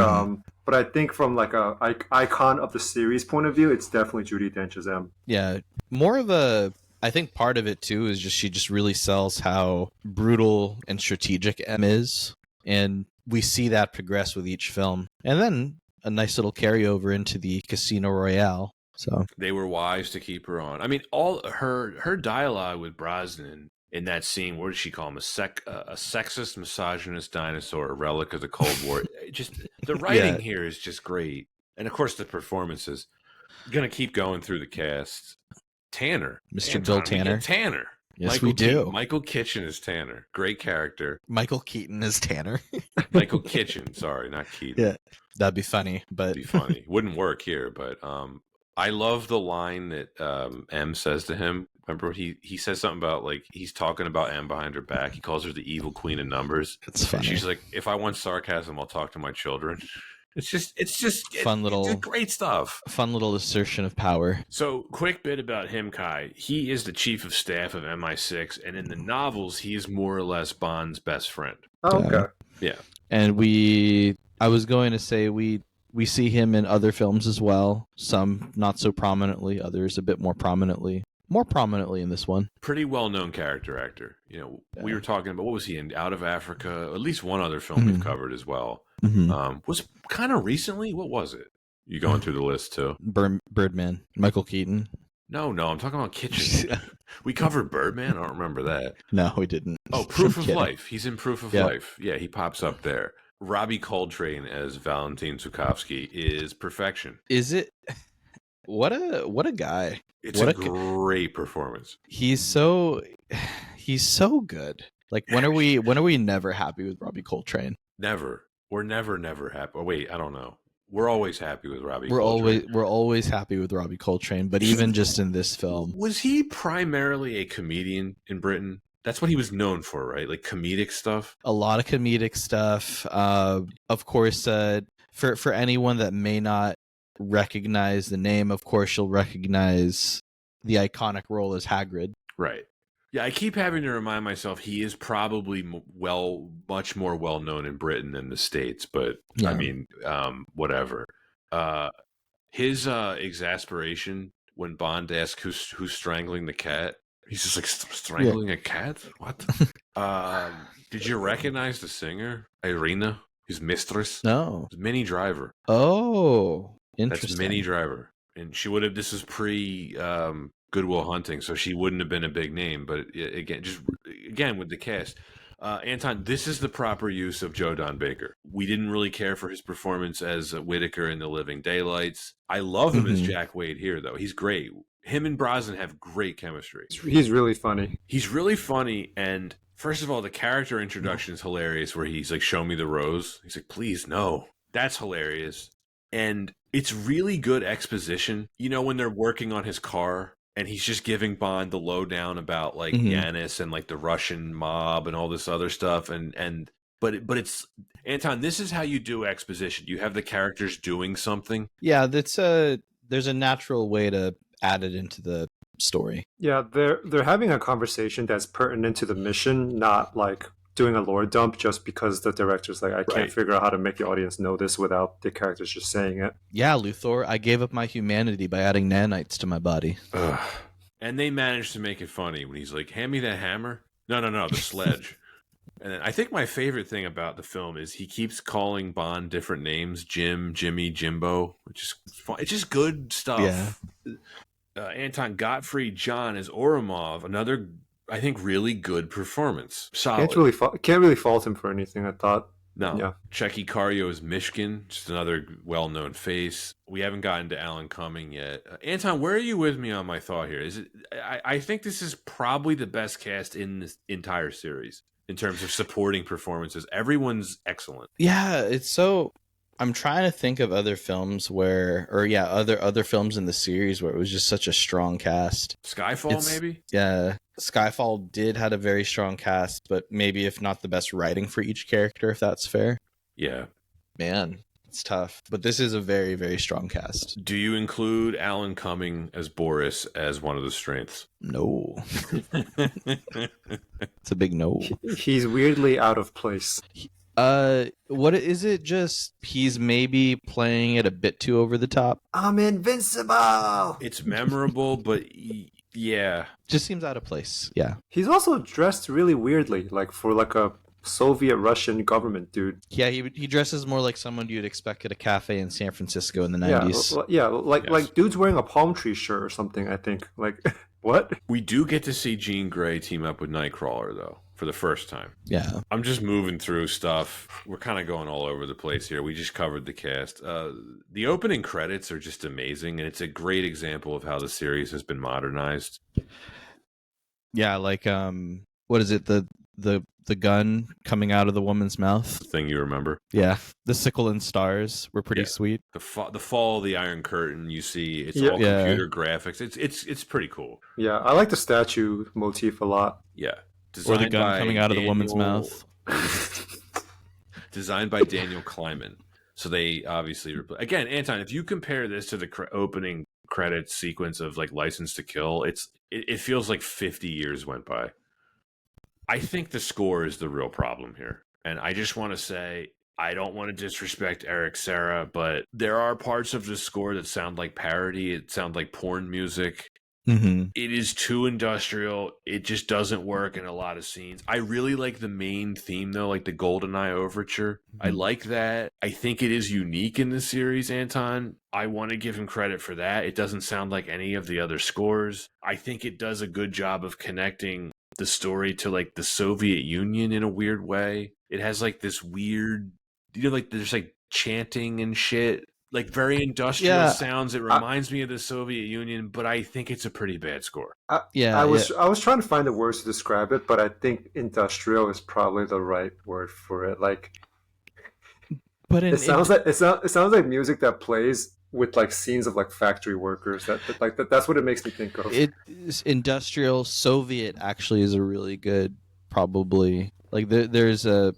from like a icon of the series point of view, it's definitely Judi Dench as M. Yeah, more of a. I think part of it too is just she just really sells how brutal and strategic M is. And we see that progress with each film. And then a nice little carryover into the Casino Royale. So they were wise to keep her on. I mean, all her dialogue with Brosnan in that scene, what did she call him? A sexist, misogynist dinosaur, a relic of the Cold War. Just the writing here is just great. And of course the performances. I'm gonna keep going through the cast. Tanner. Mr. Bill Tanner. Tanner. Yes, we do. Michael Kitchen is Tanner. Great character. Michael Keaton is Tanner. Michael Kitchen. Sorry, not Keaton. Yeah, that'd be funny. But that'd be funny. Wouldn't work here. But I love the line that M says to him. Remember, he says something about like he's talking about M behind her back. He calls her the evil queen of numbers. It's funny. And she's like, if I want sarcasm, I'll talk to my children. It's just fun little great stuff. Fun little assertion of power. So, quick bit about him, Kai. He is the chief of staff of MI6, and in the novels, he is more or less Bond's best friend. Oh, okay. Yeah. And I was going to say we see him in other films as well. Some not so prominently, others a bit more prominently. More prominently in this one. Pretty well-known character actor. You know, we were talking about, what was he in? Out of Africa. At least one other film we've covered as well. Mm-hmm. Was kind of recently. What was it? You going through the list too? Birdman. Michael Keaton. No, I'm talking about Kitchen. We covered Birdman. I don't remember that. No, we didn't. Oh, Proof of Life. He's in Proof of Life. Yeah, he pops up there. Robbie Coltrane as Valentin Zukovsky is perfection. Is it? What a guy. It's a great performance. He's so good. Like when are we never happy with Robbie Coltrane? Never. We're never happy. Oh, wait, I don't know. We're always happy with Robbie Coltrane. We're always happy with Robbie Coltrane, but even just in this film. Was he primarily a comedian in Britain? That's what he was known for, right? Like comedic stuff? A lot of comedic stuff. Of course, for anyone that may not recognize the name, of course you'll recognize the iconic role as Hagrid. Right. Yeah, I keep having to remind myself he is probably much more well known in Britain than the States, but yeah. I mean, whatever. His exasperation when Bond asks who's strangling the cat, he's just like, strangling a cat? What? Did you recognize the singer, Irina, his mistress? No, it's Minnie Driver. Oh, interesting. That's Minnie Driver, and she would have. This is pre. Good Will Hunting, so she wouldn't have been a big name. But again with the cast, Anton, this is the proper use of Joe Don Baker. We didn't really care for his performance as Whitaker in The Living Daylights. I love him as Jack Wade here, though. He's great. Him and Brosnan have great chemistry. He's really funny. He's really funny, and first of all, the character introduction is hilarious. Where he's like, "Show me the rose." He's like, "Please, no." That's hilarious, and it's really good exposition. You know, when they're working on his car. and he's just giving Bond the lowdown about like Yanis and like the Russian mob and all this other stuff. But it's Anton. This is how you do exposition. You have the characters doing something. Yeah, there's a natural way to add it into the story. Yeah, they're having a conversation that's pertinent to the mission, not like doing a lore dump just because the director's like, I can't figure out how to make the audience know this without the characters just saying it. Yeah, Luthor, I gave up my humanity by adding nanites to my body. Ugh. And they managed to make it funny when he's like, hand me that hammer. No, the sledge. And then I think my favorite thing about the film is he keeps calling Bond different names: Jim, Jimmy, Jimbo, which is fun. It's just good stuff. Yeah. Anton Gottfried John as Oromov, another, I think, really good performance. Solid. Can't really fault him for anything, I thought. No. Yeah. Checky Cario as Mishkin, just another well-known face. We haven't gotten to Alan Cumming yet. Anton, where are you with me on my thought here? I think this is probably the best cast in this entire series in terms of supporting performances. Everyone's excellent. Yeah, it's so... I'm trying to think of other films other films in the series where it was just such a strong cast. Skyfall, maybe? Yeah. Skyfall did had a very strong cast, but maybe if not the best writing for each character, if that's fair. Yeah. Man, it's tough. But this is a very, very strong cast. Do you include Alan Cumming as Boris as one of the strengths? No. It's a big no. He's weirdly out of place. What is it? Just he's maybe playing it a bit too over the top. I'm invincible. It's memorable, but yeah, just seems out of place. Yeah, he's also dressed really weirdly, like for like a Soviet Russian government dude. Yeah, he dresses more like someone you'd expect at a cafe in San Francisco in the 90s. Yeah, like dude's wearing a palm tree shirt or something. I think like what? We do get to see Jean Grey team up with Nightcrawler though. For the first time. Yeah. I'm just moving through stuff. We're kind of going all over the place here. We just covered the cast. The opening credits are just amazing, and it's a great example of how the series has been modernized. Yeah, like what is it? The gun coming out of the woman's mouth. Thing you remember? Yeah. The sickle and stars were pretty sweet. The fall of the Iron Curtain, you see it's all computer graphics. It's pretty cool. Yeah, I like the statue motif a lot. Yeah. Or the gun coming out of the woman's mouth. Designed by Daniel Kleinman. So they obviously... Again, Anton, if you compare this to the opening credits sequence of like License to Kill, it feels like 50 years went by. I think the score is the real problem here. And I just want to say, I don't want to disrespect Eric Serra, but there are parts of the score that sound like parody. It sounds like porn music. Mm-hmm. It is too industrial. It just doesn't work in a lot of scenes. I really like the main theme, though, like the GoldenEye overture. Mm-hmm. I like that. I think it is unique in the series, Anton. I want to give him credit for that. It doesn't sound like any of the other scores. I think it does a good job of connecting the story to like the Soviet Union in a weird way. It has like this weird, like there's like chanting and shit. Like very industrial sounds. It reminds me of the Soviet Union, but I think it's a pretty bad score. I was trying to find the words to describe it, but I think industrial is probably the right word for it. Like, but it sounds like music that plays with like scenes of like factory workers. That's what it makes me think of. It is industrial Soviet. Actually, is a really good probably. Like there's a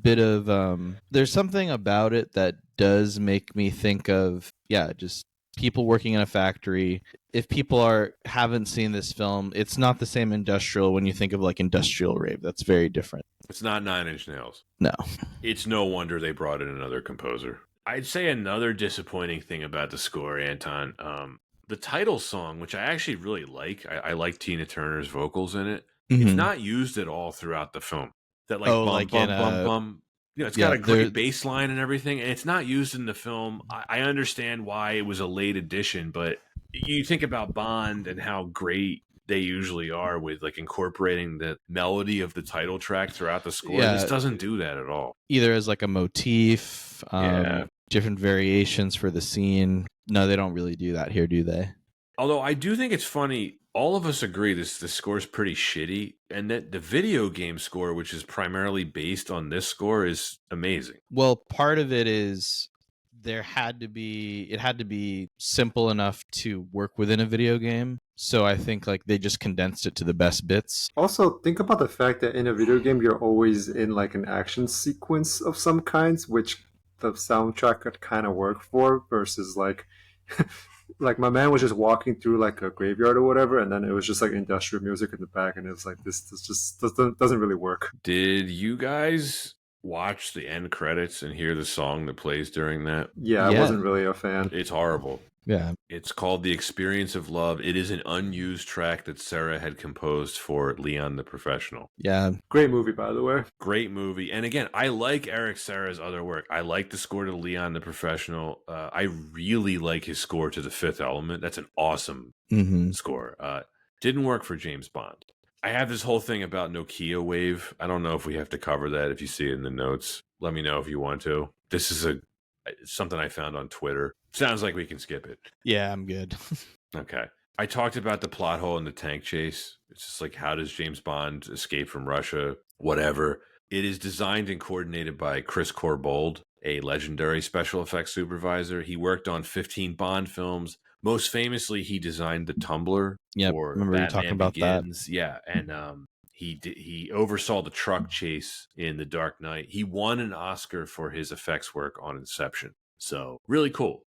bit of there's something about it that does make me think of just people working in a factory. If people haven't seen this film, it's not the same industrial when you think of like industrial rave. That's very different. It's not Nine Inch Nails. No. It's no wonder they brought in another composer. I'd say another disappointing thing about the score, Anton, the title song, which I actually really like. I like Tina Turner's vocals in it. Mm-hmm. It's not used at all throughout the film. That like bum. It's got a great bass line and everything, and it's not used in the film. I understand why it was a late addition, but you think about Bond and how great they usually are with like incorporating the melody of the title track throughout the score. Yeah. This doesn't do that at all. Either as like a motif, different variations for the scene. No, they don't really do that here, do they? Although I do think it's funny. All of us agree the score's pretty shitty, and that the video game score, which is primarily based on this score, is amazing. Well, part of it is it had to be simple enough to work within a video game. So I think like they just condensed it to the best bits. Also, think about the fact that in a video game, you're always in like an action sequence of some kinds, which the soundtrack could kind of work for, versus like, like my man was just walking through like a graveyard or whatever, and then it was just like industrial music in the back, and it was like this just doesn't really work. Did you guys watch the end credits and hear the song that plays during that? Yeah, I Yeah. wasn't really a fan. It's horrible. Yeah. It's called The Experience of Love. It is an unused track that Sarah had composed for Leon the Professional. Yeah. Great movie, by the way. Great movie. And again, I like Eric Serra's other work. I like the score to Leon the Professional. I really like his score to The Fifth Element. That's an awesome score. Didn't work for James Bond. I have this whole thing about Nokia Wave. I don't know if we have to cover that. If you see it in the notes, let me know if you want to. This is something I found on Twitter. Sounds like we can skip it. Yeah, I'm good. Okay. I talked about the plot hole in the tank chase. It's just like, how does James Bond escape from Russia? Whatever. It is designed and coordinated by Chris Corbould, a legendary special effects supervisor. He worked on 15 Bond films. Most famously, he designed the Tumbler. Yeah, for remember you talking about Begins. Yeah, and he oversaw the truck chase in The Dark Knight. He won an Oscar for his effects work on Inception. So really cool.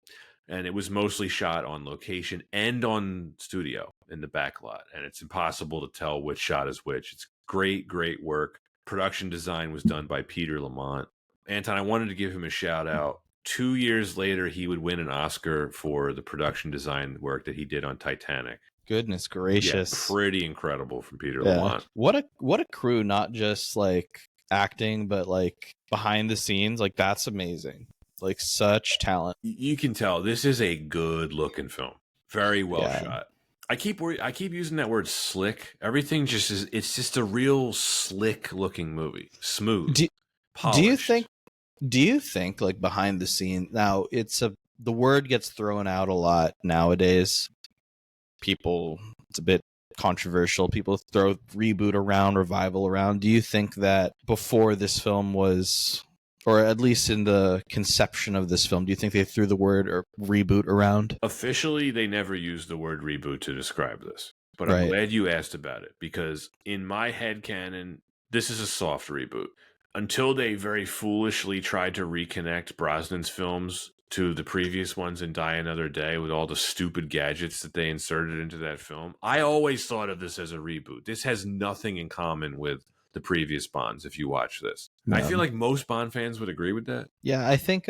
And it was mostly shot on location and on studio in the back lot. And it's impossible to tell which shot is which. It's great, great work. Production design was done by Peter Lamont. Anton, I wanted to give him a shout out. 2 years later, he would win an Oscar for the production design work that he did on Titanic. Goodness gracious. Yeah, pretty incredible from Peter Lamont. What a crew, not just like acting, but like behind the scenes. Like that's amazing. Like such talent. You can tell this is a good looking film. Very well shot. I keep using that word slick. Everything just is. It's just a real slick looking movie. Smooth. Polished. Do you think like behind the scene now? The word gets thrown out a lot nowadays. It's a bit controversial. People throw reboot around, revival around. Do you think that before this film was, or at least in the conception of this film, do you think they threw the word or reboot around? Officially, they never used the word reboot to describe this. But Right. I'm glad you asked about it, because in my headcanon, this is a soft reboot. Until they very foolishly tried to reconnect Brosnan's films to the previous ones in Die Another Day with all the stupid gadgets that they inserted into that film, I always thought of this as a reboot. This has nothing in common with the previous Bonds if you watch this. No. I feel like most Bond fans would agree with that. Yeah, I think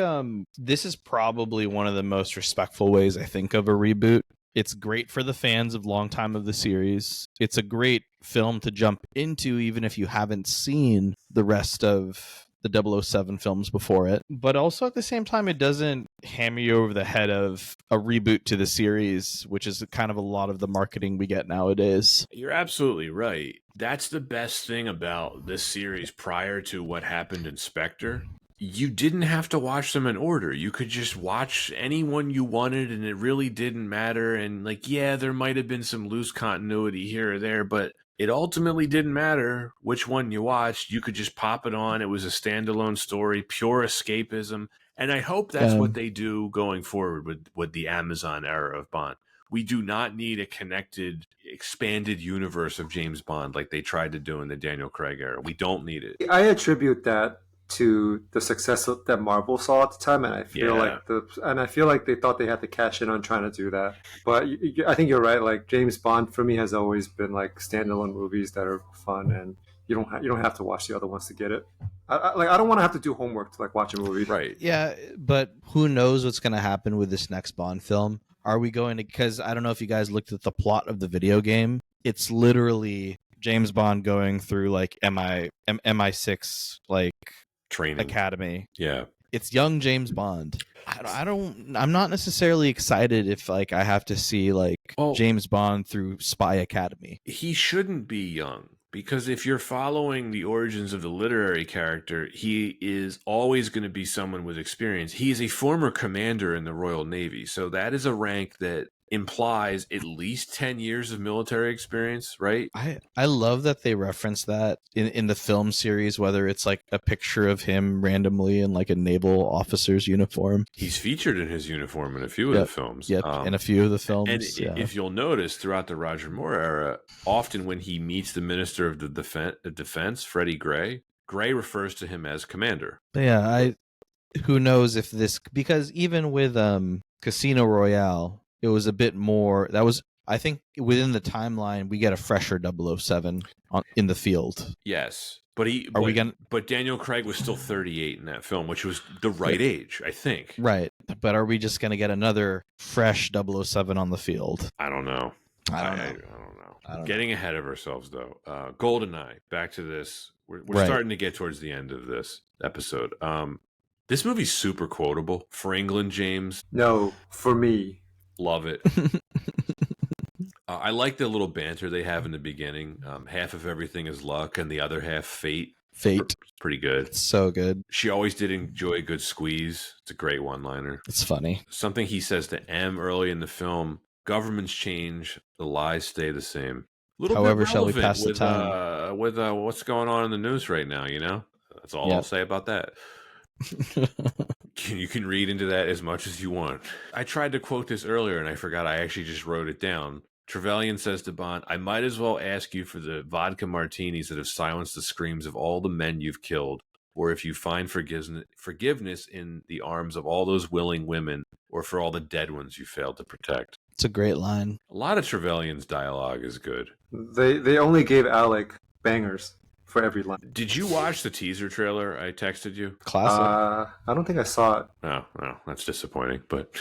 this is probably one of the most respectful ways I think of a reboot. It's great for the fans of long time of the series. It's a great film to jump into, even if you haven't seen the rest of the 007 films before it. But also at the same time, it doesn't hammer you over the head of a reboot to the series, which is kind of a lot of the marketing we get nowadays. You're absolutely right. That's the best thing about this series prior to what happened in Spectre. You didn't have to watch them in order. You could just watch anyone you wanted, and it really didn't matter. And like, yeah, there might have been some loose continuity here or there, but it ultimately didn't matter which one you watched. You could just pop it on. It was a standalone story, pure escapism. And I hope that's what they do going forward with the Amazon era of Bond. We do not need a connected, expanded universe of James Bond like they tried to do in the Daniel Craig era. We don't need it. I attribute that to the success that Marvel saw at the time, and I feel like they thought they had to cash in on trying to do that. But I think you're right. Like James Bond for me has always been like standalone movies that are fun, and you don't have to watch the other ones to get it. I don't want to have to do homework to like watch a movie. Right. Yeah, but who knows what's going to happen with this next Bond film? Are we going to? Because I don't know if you guys looked at the plot of the video game. It's literally James Bond going through like MI6 like training academy. Yeah, it's young James Bond. I'm not necessarily excited if like I have to see like James Bond through Spy Academy. He shouldn't be young, because if you're following the origins of the literary character, he is always going to be someone with experience. He is a former commander in the Royal Navy, so that is a rank that implies at least 10 years of military experience, right? I love that they reference that in the film series, whether it's like a picture of him randomly in like a naval officer's uniform. He's featured in his uniform in a few of the films. Yep, in a few of the films. And if you'll notice, throughout the Roger Moore era, often when he meets the Minister of the Defense, Freddie Gray, Gray refers to him as Commander. Yeah, who knows if this, because even with Casino Royale, it was a bit more, that was, I think within the timeline we get a fresher 007 in the field. Yes. But but Daniel Craig was still 38 in that film, which was the right age, I think. Right. But are we just going to get another fresh 007 on the field? I don't know. I don't know. Getting ahead of ourselves, though. GoldenEye, back to this. We're starting to get towards the end of this episode. This movie's super quotable. For England, James. No, for me. Love it. I like the little banter they have in the beginning. Half of everything is luck and the other half fate. Fate. Pretty good. It's so good. She always did enjoy a good squeeze. It's a great one-liner. It's funny. Something he says to M early in the film, governments change, the lies stay the same. However, shall we pass the time? With what's going on in the news right now, you know? That's all I'll say about that. You can read into that as much as you want. I tried to quote this earlier and I forgot. I actually just wrote it down. Trevelyan says to Bond, I might as well ask you for the vodka martinis that have silenced the screams of all the men you've killed, or if you find forgiveness in the arms of all those willing women, or for all the dead ones you failed to protect. It's a great line. A lot of Trevelyan's dialogue is good. They only gave Alec bangers for every line. Did you watch the teaser trailer I texted you? Classic. I don't think I saw it. Oh, that's disappointing. But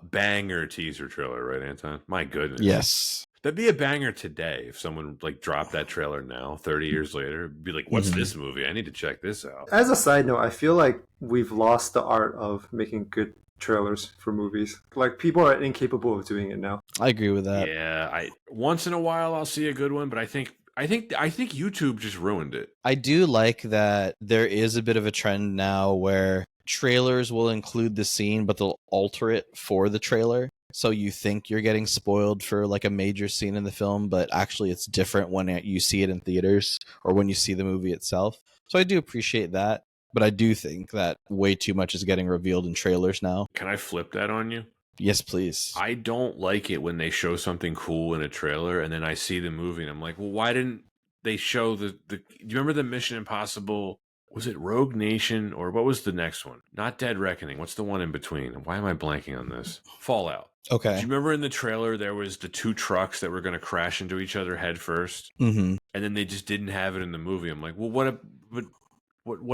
banger teaser trailer, right, Anton? My goodness. Yes. That'd be a banger today if someone like dropped that trailer now, 30 years later. It'd be like, what's this movie? I need to check this out. As a side note, I feel like we've lost the art of making good trailers for movies. Like, people are incapable of doing it now. I agree with that. Yeah, once in a while I'll see a good one, but I think YouTube just ruined it. I do like that there is a bit of a trend now where trailers will include the scene, but they'll alter it for the trailer. So you think you're getting spoiled for like a major scene in the film, but actually it's different when you see it in theaters or when you see the movie itself. So I do appreciate that, but I do think that way too much is getting revealed in trailers now. Can I flip that on you? Yes, please. I don't like it when they show something cool in a trailer and then I see the movie and I'm like, well, why didn't they show do you remember the Mission Impossible? Was it Rogue Nation or what was the next one? Not Dead Reckoning. What's the one in between? Why am I blanking on this? Fallout. Okay. Do you remember in the trailer there was the two trucks that were going to crash into each other head first? Mm-hmm. And then they just didn't have it in the movie. I'm like, well, what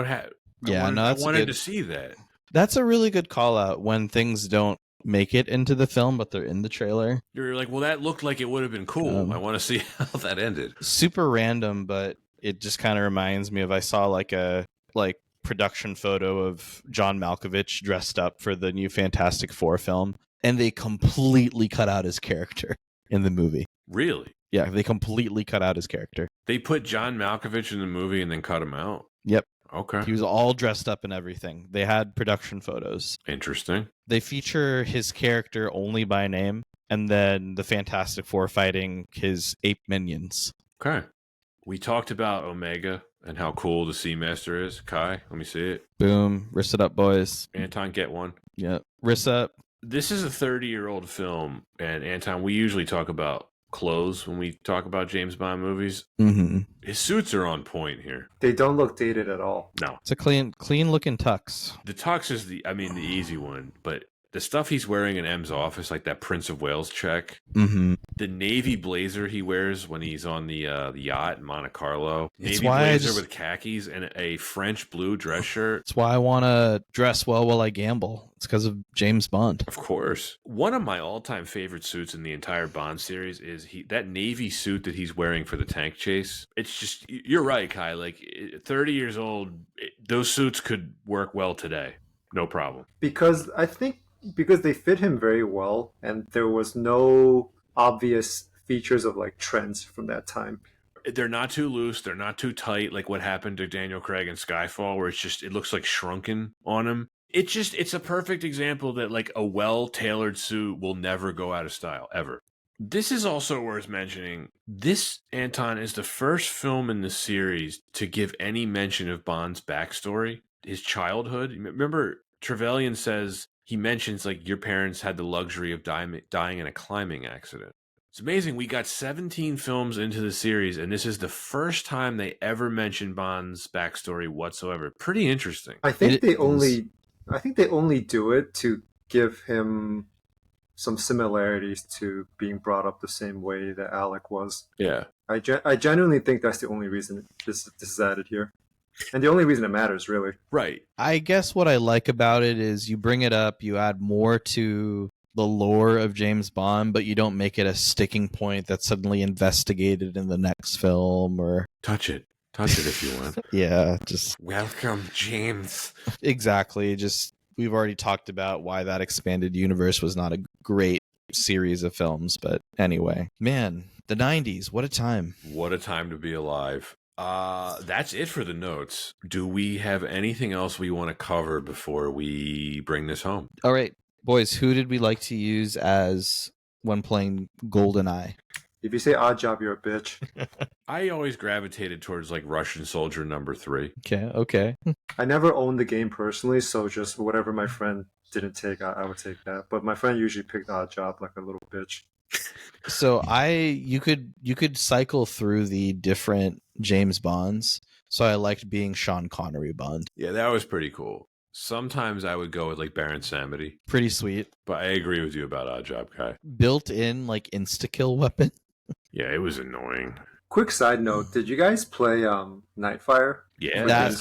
happened? Yeah, I wanted to see that. That's a really good call out when things don't make it into the film, but they're in the trailer. You're like, well, that looked like it would have been cool. I want to see how that ended. Super random, but it just kind of reminds me of, I saw like a production photo of John Malkovich dressed up for the new Fantastic Four film, and they completely cut out his character in the movie. Really? Yeah, they completely cut out his character. They put John Malkovich in the movie and then cut him out? Yep. Okay. He was all dressed up and everything. They had production photos. Interesting. They feature his character only by name, and then the Fantastic Four fighting his ape minions. Okay. We talked about Omega and how cool the Seamaster is. Kai, let me see it. Boom. Wrist it up, boys. Anton, get one. Yep. Wrist up. This is a 30-year-old film, and Anton, we usually talk about clothes when we talk about James Bond movies. Mm-hmm. His suits are on point here. They don't look dated at all. No. It's a clean looking tux. The tux is the easy one, but the stuff he's wearing in M's office, like that Prince of Wales check, the navy blazer he wears when he's on the yacht in Monte Carlo, navy blazer with khakis and a French blue dress shirt. That's why I want to dress well while I gamble. It's because of James Bond. Of course. One of my all-time favorite suits in the entire Bond series is that navy suit that he's wearing for the tank chase. It's just, you're right, Kai, like 30 years old, those suits could work well today. No problem. Because they fit him very well, and there was no obvious features of like trends from that time. They're not too loose, they're not too tight, like what happened to Daniel Craig in Skyfall, where it looks like shrunken on him. It's a perfect example that like a well-tailored suit will never go out of style ever. This is also worth mentioning. This, Anton, is the first film in the series to give any mention of Bond's backstory, his childhood. Remember, Trevelyan says, he mentions like your parents had the luxury of dying in a climbing accident. It's amazing. We got 17 films into the series, and this is the first time they ever mentioned Bond's backstory whatsoever. Pretty interesting. I think they only do it to give him some similarities to being brought up the same way that Alec was. Yeah. I genuinely think that's the only reason this is added here. And the only reason it matters, really. Right. I guess what I like about it is you bring it up, you add more to the lore of James Bond, but you don't make it a sticking point that's suddenly investigated in the next film or... Touch it if you want. Yeah, just... Welcome, James. Exactly. Just, we've already talked about why that expanded universe was not a great series of films, but anyway. Man, the 90s, what a time. What a time to be alive. That's it for the notes. Do we have anything else we want to cover before we bring this home? All right, boys, who did we like to use as when playing GoldenEye? If you say odd job, you're a bitch. I always gravitated towards like Russian Soldier number 3. Okay. I never owned the game personally, so just whatever my friend didn't take, I would take that. But my friend usually picked odd job like a little bitch. So you could cycle through the different James Bonds. So I liked being Sean Connery Bond. Yeah, that was pretty cool. Sometimes I would go with like Baron Samedi. Pretty sweet. But I agree with you about Odd Job, Kai. Built in like insta-kill weapon. Yeah, it was annoying. Quick side note, did you guys play Nightfire? Yeah.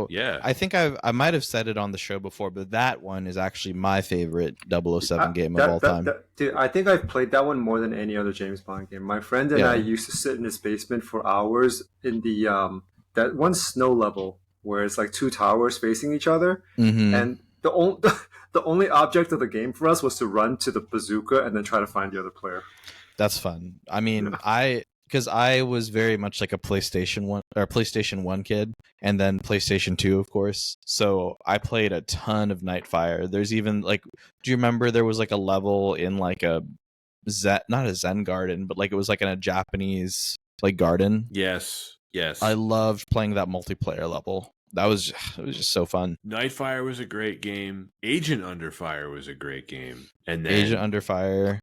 Yeah. I think I might have said it on the show before, but that one is actually my favorite 007 game of all time. Dude, I think I've played that one more than any other James Bond game. My friend and I used to sit in his basement for hours in the that one snow level where it's like 2 towers facing each other, and the only object of the game for us was to run to the bazooka and then try to find the other player. That's fun. I mean, because I was very much like a PlayStation 1 kid, and then PlayStation 2, of course. So I played a ton of Nightfire. There's even like, do you remember there was like a level in like a not a Zen garden, but like it was like in a Japanese like garden? Yes. I loved playing that multiplayer level. It was just so fun. Nightfire was a great game. Agent Under Fire was a great game. And then Agent Under Fire.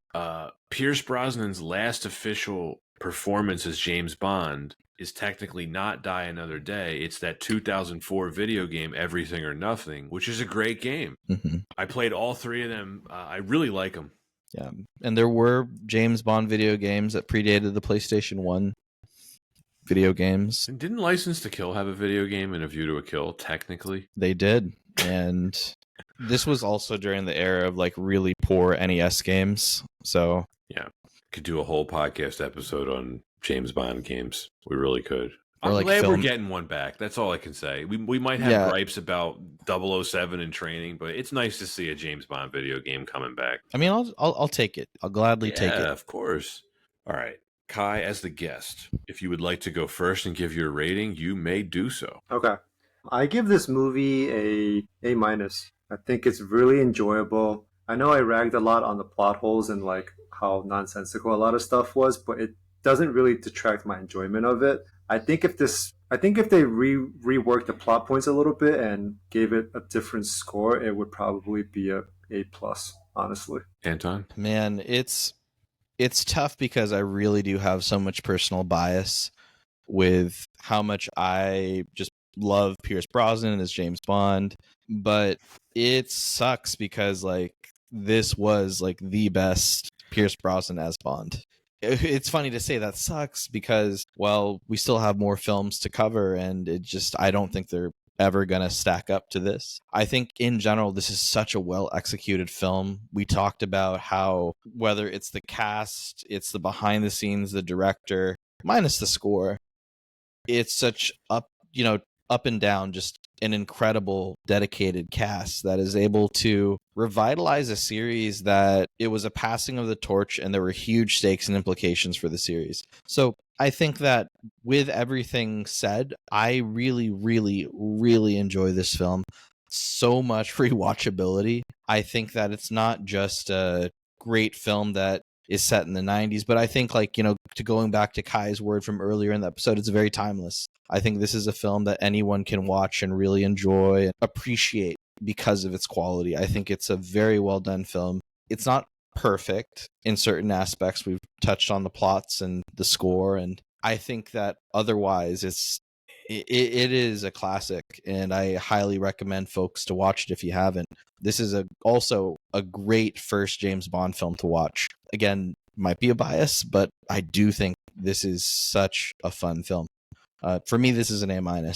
Pierce Brosnan's last official performance as James Bond is technically not Die Another Day. It's that 2004 video game Everything or Nothing, which is a great game. I played all 3 of them. I really like them. Yeah, and there were James Bond video games that predated the PlayStation 1 video games. And didn't License to Kill have a video game and A View to a Kill, technically? They did. And this was also during the era of like really poor NES games. So yeah, could do a whole podcast episode on James Bond games. We really could. I'm like glad we're getting one back. That's all I can say. We might have gripes about 007 and training, but it's nice to see a James Bond video game coming back. I mean, I'll take it. I'll gladly take it. Yeah, of course. All right. Kai, as the guest, if you would like to go first and give your rating, you may do so. Okay. I give this movie a minus. I think it's really enjoyable. I know I ragged a lot on the plot holes and like how nonsensical a lot of stuff was, but it doesn't really detract my enjoyment of it. I think if they reworked the plot points a little bit and gave it a different score, it would probably be a A+, honestly. Anton? Man, it's tough because I really do have so much personal bias with how much I just love Pierce Brosnan as James Bond, but it sucks because like this was like the best Pierce Brosnan as Bond. It's funny to say that sucks because, well, we still have more films to cover, and I don't think they're ever going to stack up to this. I think in general, this is such a well executed film. We talked about how whether it's the cast, it's the behind the scenes, the director, minus the score, it's such up and down, just an incredible dedicated cast that is able to revitalize a series that it was a passing of the torch and there were huge stakes and implications for the series. So I think that with everything said, I really, really, really enjoy this film. so much rewatchability. I think that it's not just a great film that is set in the 90s, but I think, like, you know, to going back to Kai's word from earlier in the episode, it's very timeless. I think this is a film that anyone can watch and really enjoy and appreciate because of its quality. I think it's a very well done film. It's not perfect in certain aspects. We've touched on the plots and the score, and I think that otherwise it is a classic, and I highly recommend folks to watch it if you haven't. This is also a great first James Bond film to watch. Again, might be a bias, but I do think this is such a fun film. For me, this is an A-.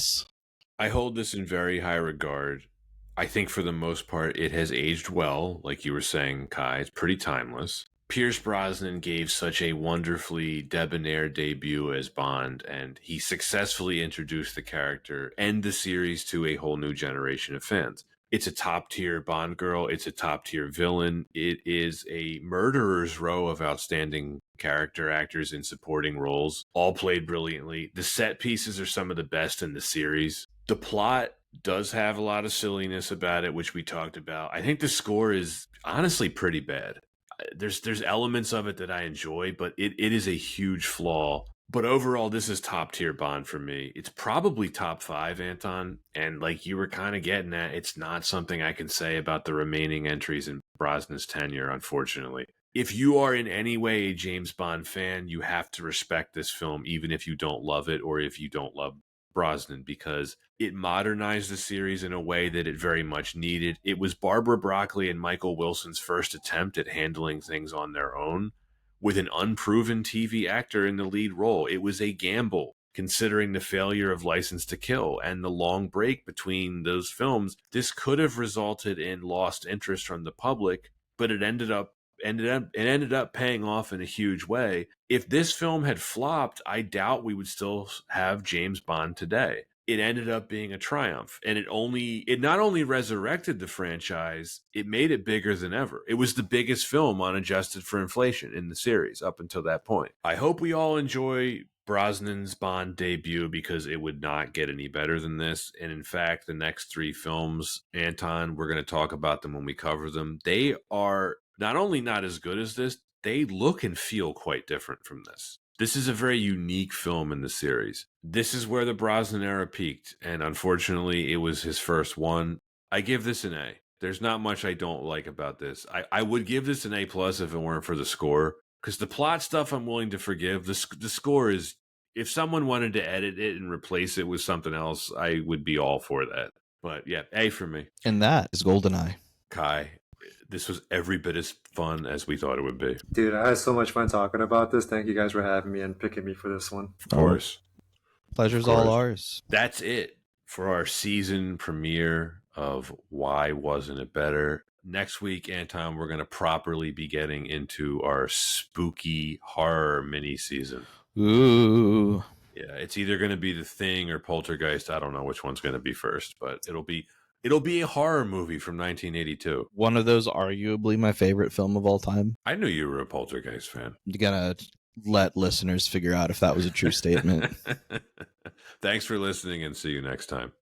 I hold this in very high regard. I think for the most part, it has aged well. Like you were saying, Kai, it's pretty timeless. Pierce Brosnan gave such a wonderfully debonair debut as Bond, and he successfully introduced the character and the series to a whole new generation of fans. It's a top-tier Bond girl. It's a top-tier villain. It is a murderer's row of outstanding character actors in supporting roles, all played brilliantly. The set pieces are some of the best in the series. The plot does have a lot of silliness about it, which we talked about. I think the score is honestly pretty bad. There's elements of it that I enjoy, but it is a huge flaw. But overall, this is top tier Bond for me. It's probably top 5, Anton. And like you were kind of getting at, it's not something I can say about the remaining entries in Brosnan's tenure, unfortunately. If you are in any way a James Bond fan, you have to respect this film, even if you don't love it or if you don't love Brosnan, because it modernized the series in a way that it very much needed. It was Barbara Broccoli and Michael Wilson's first attempt at handling things on their own with an unproven TV actor in the lead role. It was a gamble, considering the failure of License to Kill and the long break between those films. This could have resulted in lost interest from the public, but it ended up paying off in a huge way. If this film had flopped, I doubt we would still have James Bond today. It ended up being a triumph, and it not only resurrected the franchise, it made it bigger than ever. It was the biggest film unadjusted for inflation in the series up until that point. I hope we all enjoy Brosnan's Bond debut, because it would not get any better than this. And in fact, the next 3 films, Anton, we're going to talk about them when we cover them. They are not only not as good as this, they look and feel quite different from this. This is a very unique film in the series. This is where the Brosnan era peaked, and unfortunately, it was his first one. I give this an A. There's not much I don't like about this. I would give this an A+ if it weren't for the score, because the plot stuff I'm willing to forgive. The score is, if someone wanted to edit it and replace it with something else, I would be all for that. But yeah, A for me. And that is GoldenEye. Kai, this was every bit as fun as we thought it would be. Dude, I had so much fun talking about this. Thank you guys for having me and picking me for this one. Of course. Pleasure's all ours. That's it for our season premiere of Why Wasn't It Better? Next week, Anton, we're going to properly be getting into our spooky horror mini season. Ooh. Yeah, it's either going to be The Thing or Poltergeist. I don't know which one's going to be first, but it'll be a horror movie from 1982. One of those, arguably my favorite film of all time. I knew you were a Poltergeist fan. You gotta let listeners figure out if that was a true statement. Thanks for listening, and see you next time.